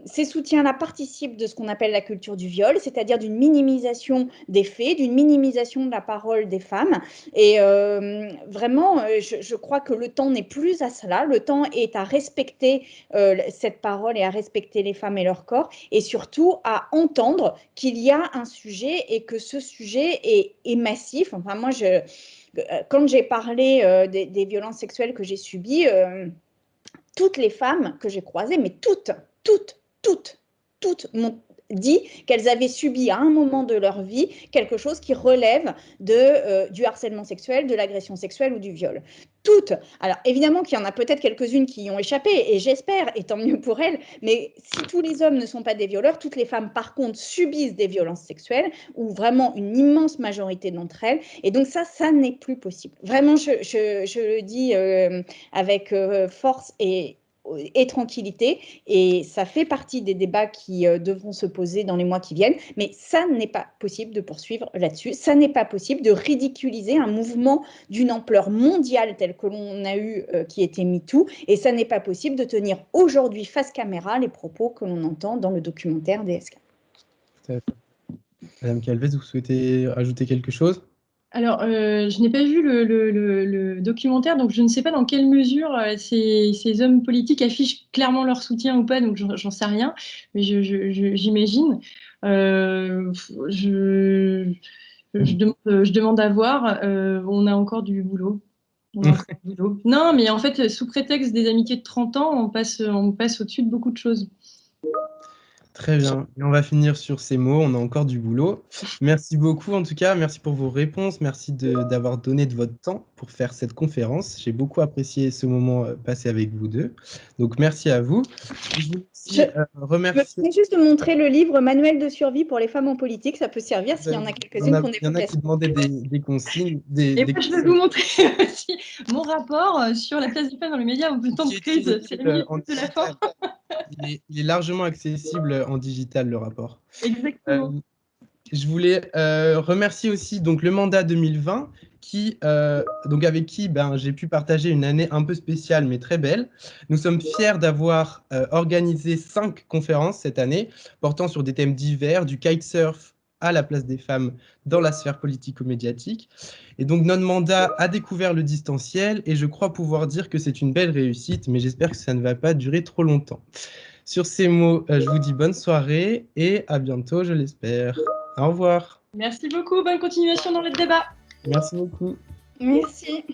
Ces soutiens-là participent de ce qu'on appelle la culture du viol, c'est-à-dire d'une minimisation des faits, d'une minimisation de la parole des femmes. Et vraiment, je crois que le temps n'est plus à cela. Le temps est à respecter cette parole et à respecter les femmes et leur corps, et surtout à entendre qu'il y a un sujet et que ce sujet est massif. Enfin, moi, quand j'ai parlé des violences sexuelles que j'ai subies, toutes les femmes que j'ai croisées, mais toutes m'ont dit qu'elles avaient subi à un moment de leur vie quelque chose qui relève du harcèlement sexuel, de l'agression sexuelle ou du viol. Toutes. Alors évidemment qu'il y en a peut-être quelques-unes qui y ont échappé, et j'espère, et tant mieux pour elles, mais si tous les hommes ne sont pas des violeurs, toutes les femmes par contre subissent des violences sexuelles, ou vraiment une immense majorité d'entre elles, et donc ça n'est plus possible. Vraiment, je le dis avec force et tranquillité, et ça fait partie des débats qui devront se poser dans les mois qui viennent, mais ça n'est pas possible de poursuivre là-dessus, ça n'est pas possible de ridiculiser un mouvement d'une ampleur mondiale tel que l'on a eu qui était MeToo, et ça n'est pas possible de tenir aujourd'hui face caméra les propos que l'on entend dans le documentaire DSK. Madame Calvez, vous souhaitez ajouter quelque chose ? Alors, je n'ai pas vu le documentaire, donc je ne sais pas dans quelle mesure ces hommes politiques affichent clairement leur soutien ou pas, donc j'en sais rien, mais j'imagine. Je demande à voir. On a encore du boulot. Non, mais en fait, sous prétexte des amitiés de 30 ans, on passe au-dessus de beaucoup de choses. Très bien. Et on va finir sur ces mots. On a encore du boulot. Merci beaucoup, en tout cas. Merci pour vos réponses. Merci d'avoir donné de votre temps pour faire cette conférence. J'ai beaucoup apprécié ce moment passé avec vous deux. Donc, merci à vous. Je voulais juste montrer le livre Manuel de survie pour les femmes en politique. Ça peut servir s'il y en a quelques-unes qui ont des Il y en a qui demandaient des consignes. Et moi, je vais vous montrer aussi mon rapport sur la place des femmes dans les médias en temps de crise. C'est la minute de la fin. Il est largement accessible en digital, le rapport. Exactement. Je voulais remercier aussi donc, le mandat 2020, avec qui j'ai pu partager une année un peu spéciale, mais très belle. Nous sommes fiers d'avoir organisé 5 conférences cette année, portant sur des thèmes divers, du kitesurf à la place des femmes dans la sphère politico-médiatique. Et donc, notre mandat a découvert le distanciel, et je crois pouvoir dire que c'est une belle réussite, mais j'espère que ça ne va pas durer trop longtemps. Sur ces mots, je vous dis bonne soirée, et à bientôt, je l'espère. Au revoir. Merci beaucoup. Bonne continuation dans le débat. Merci beaucoup. Merci.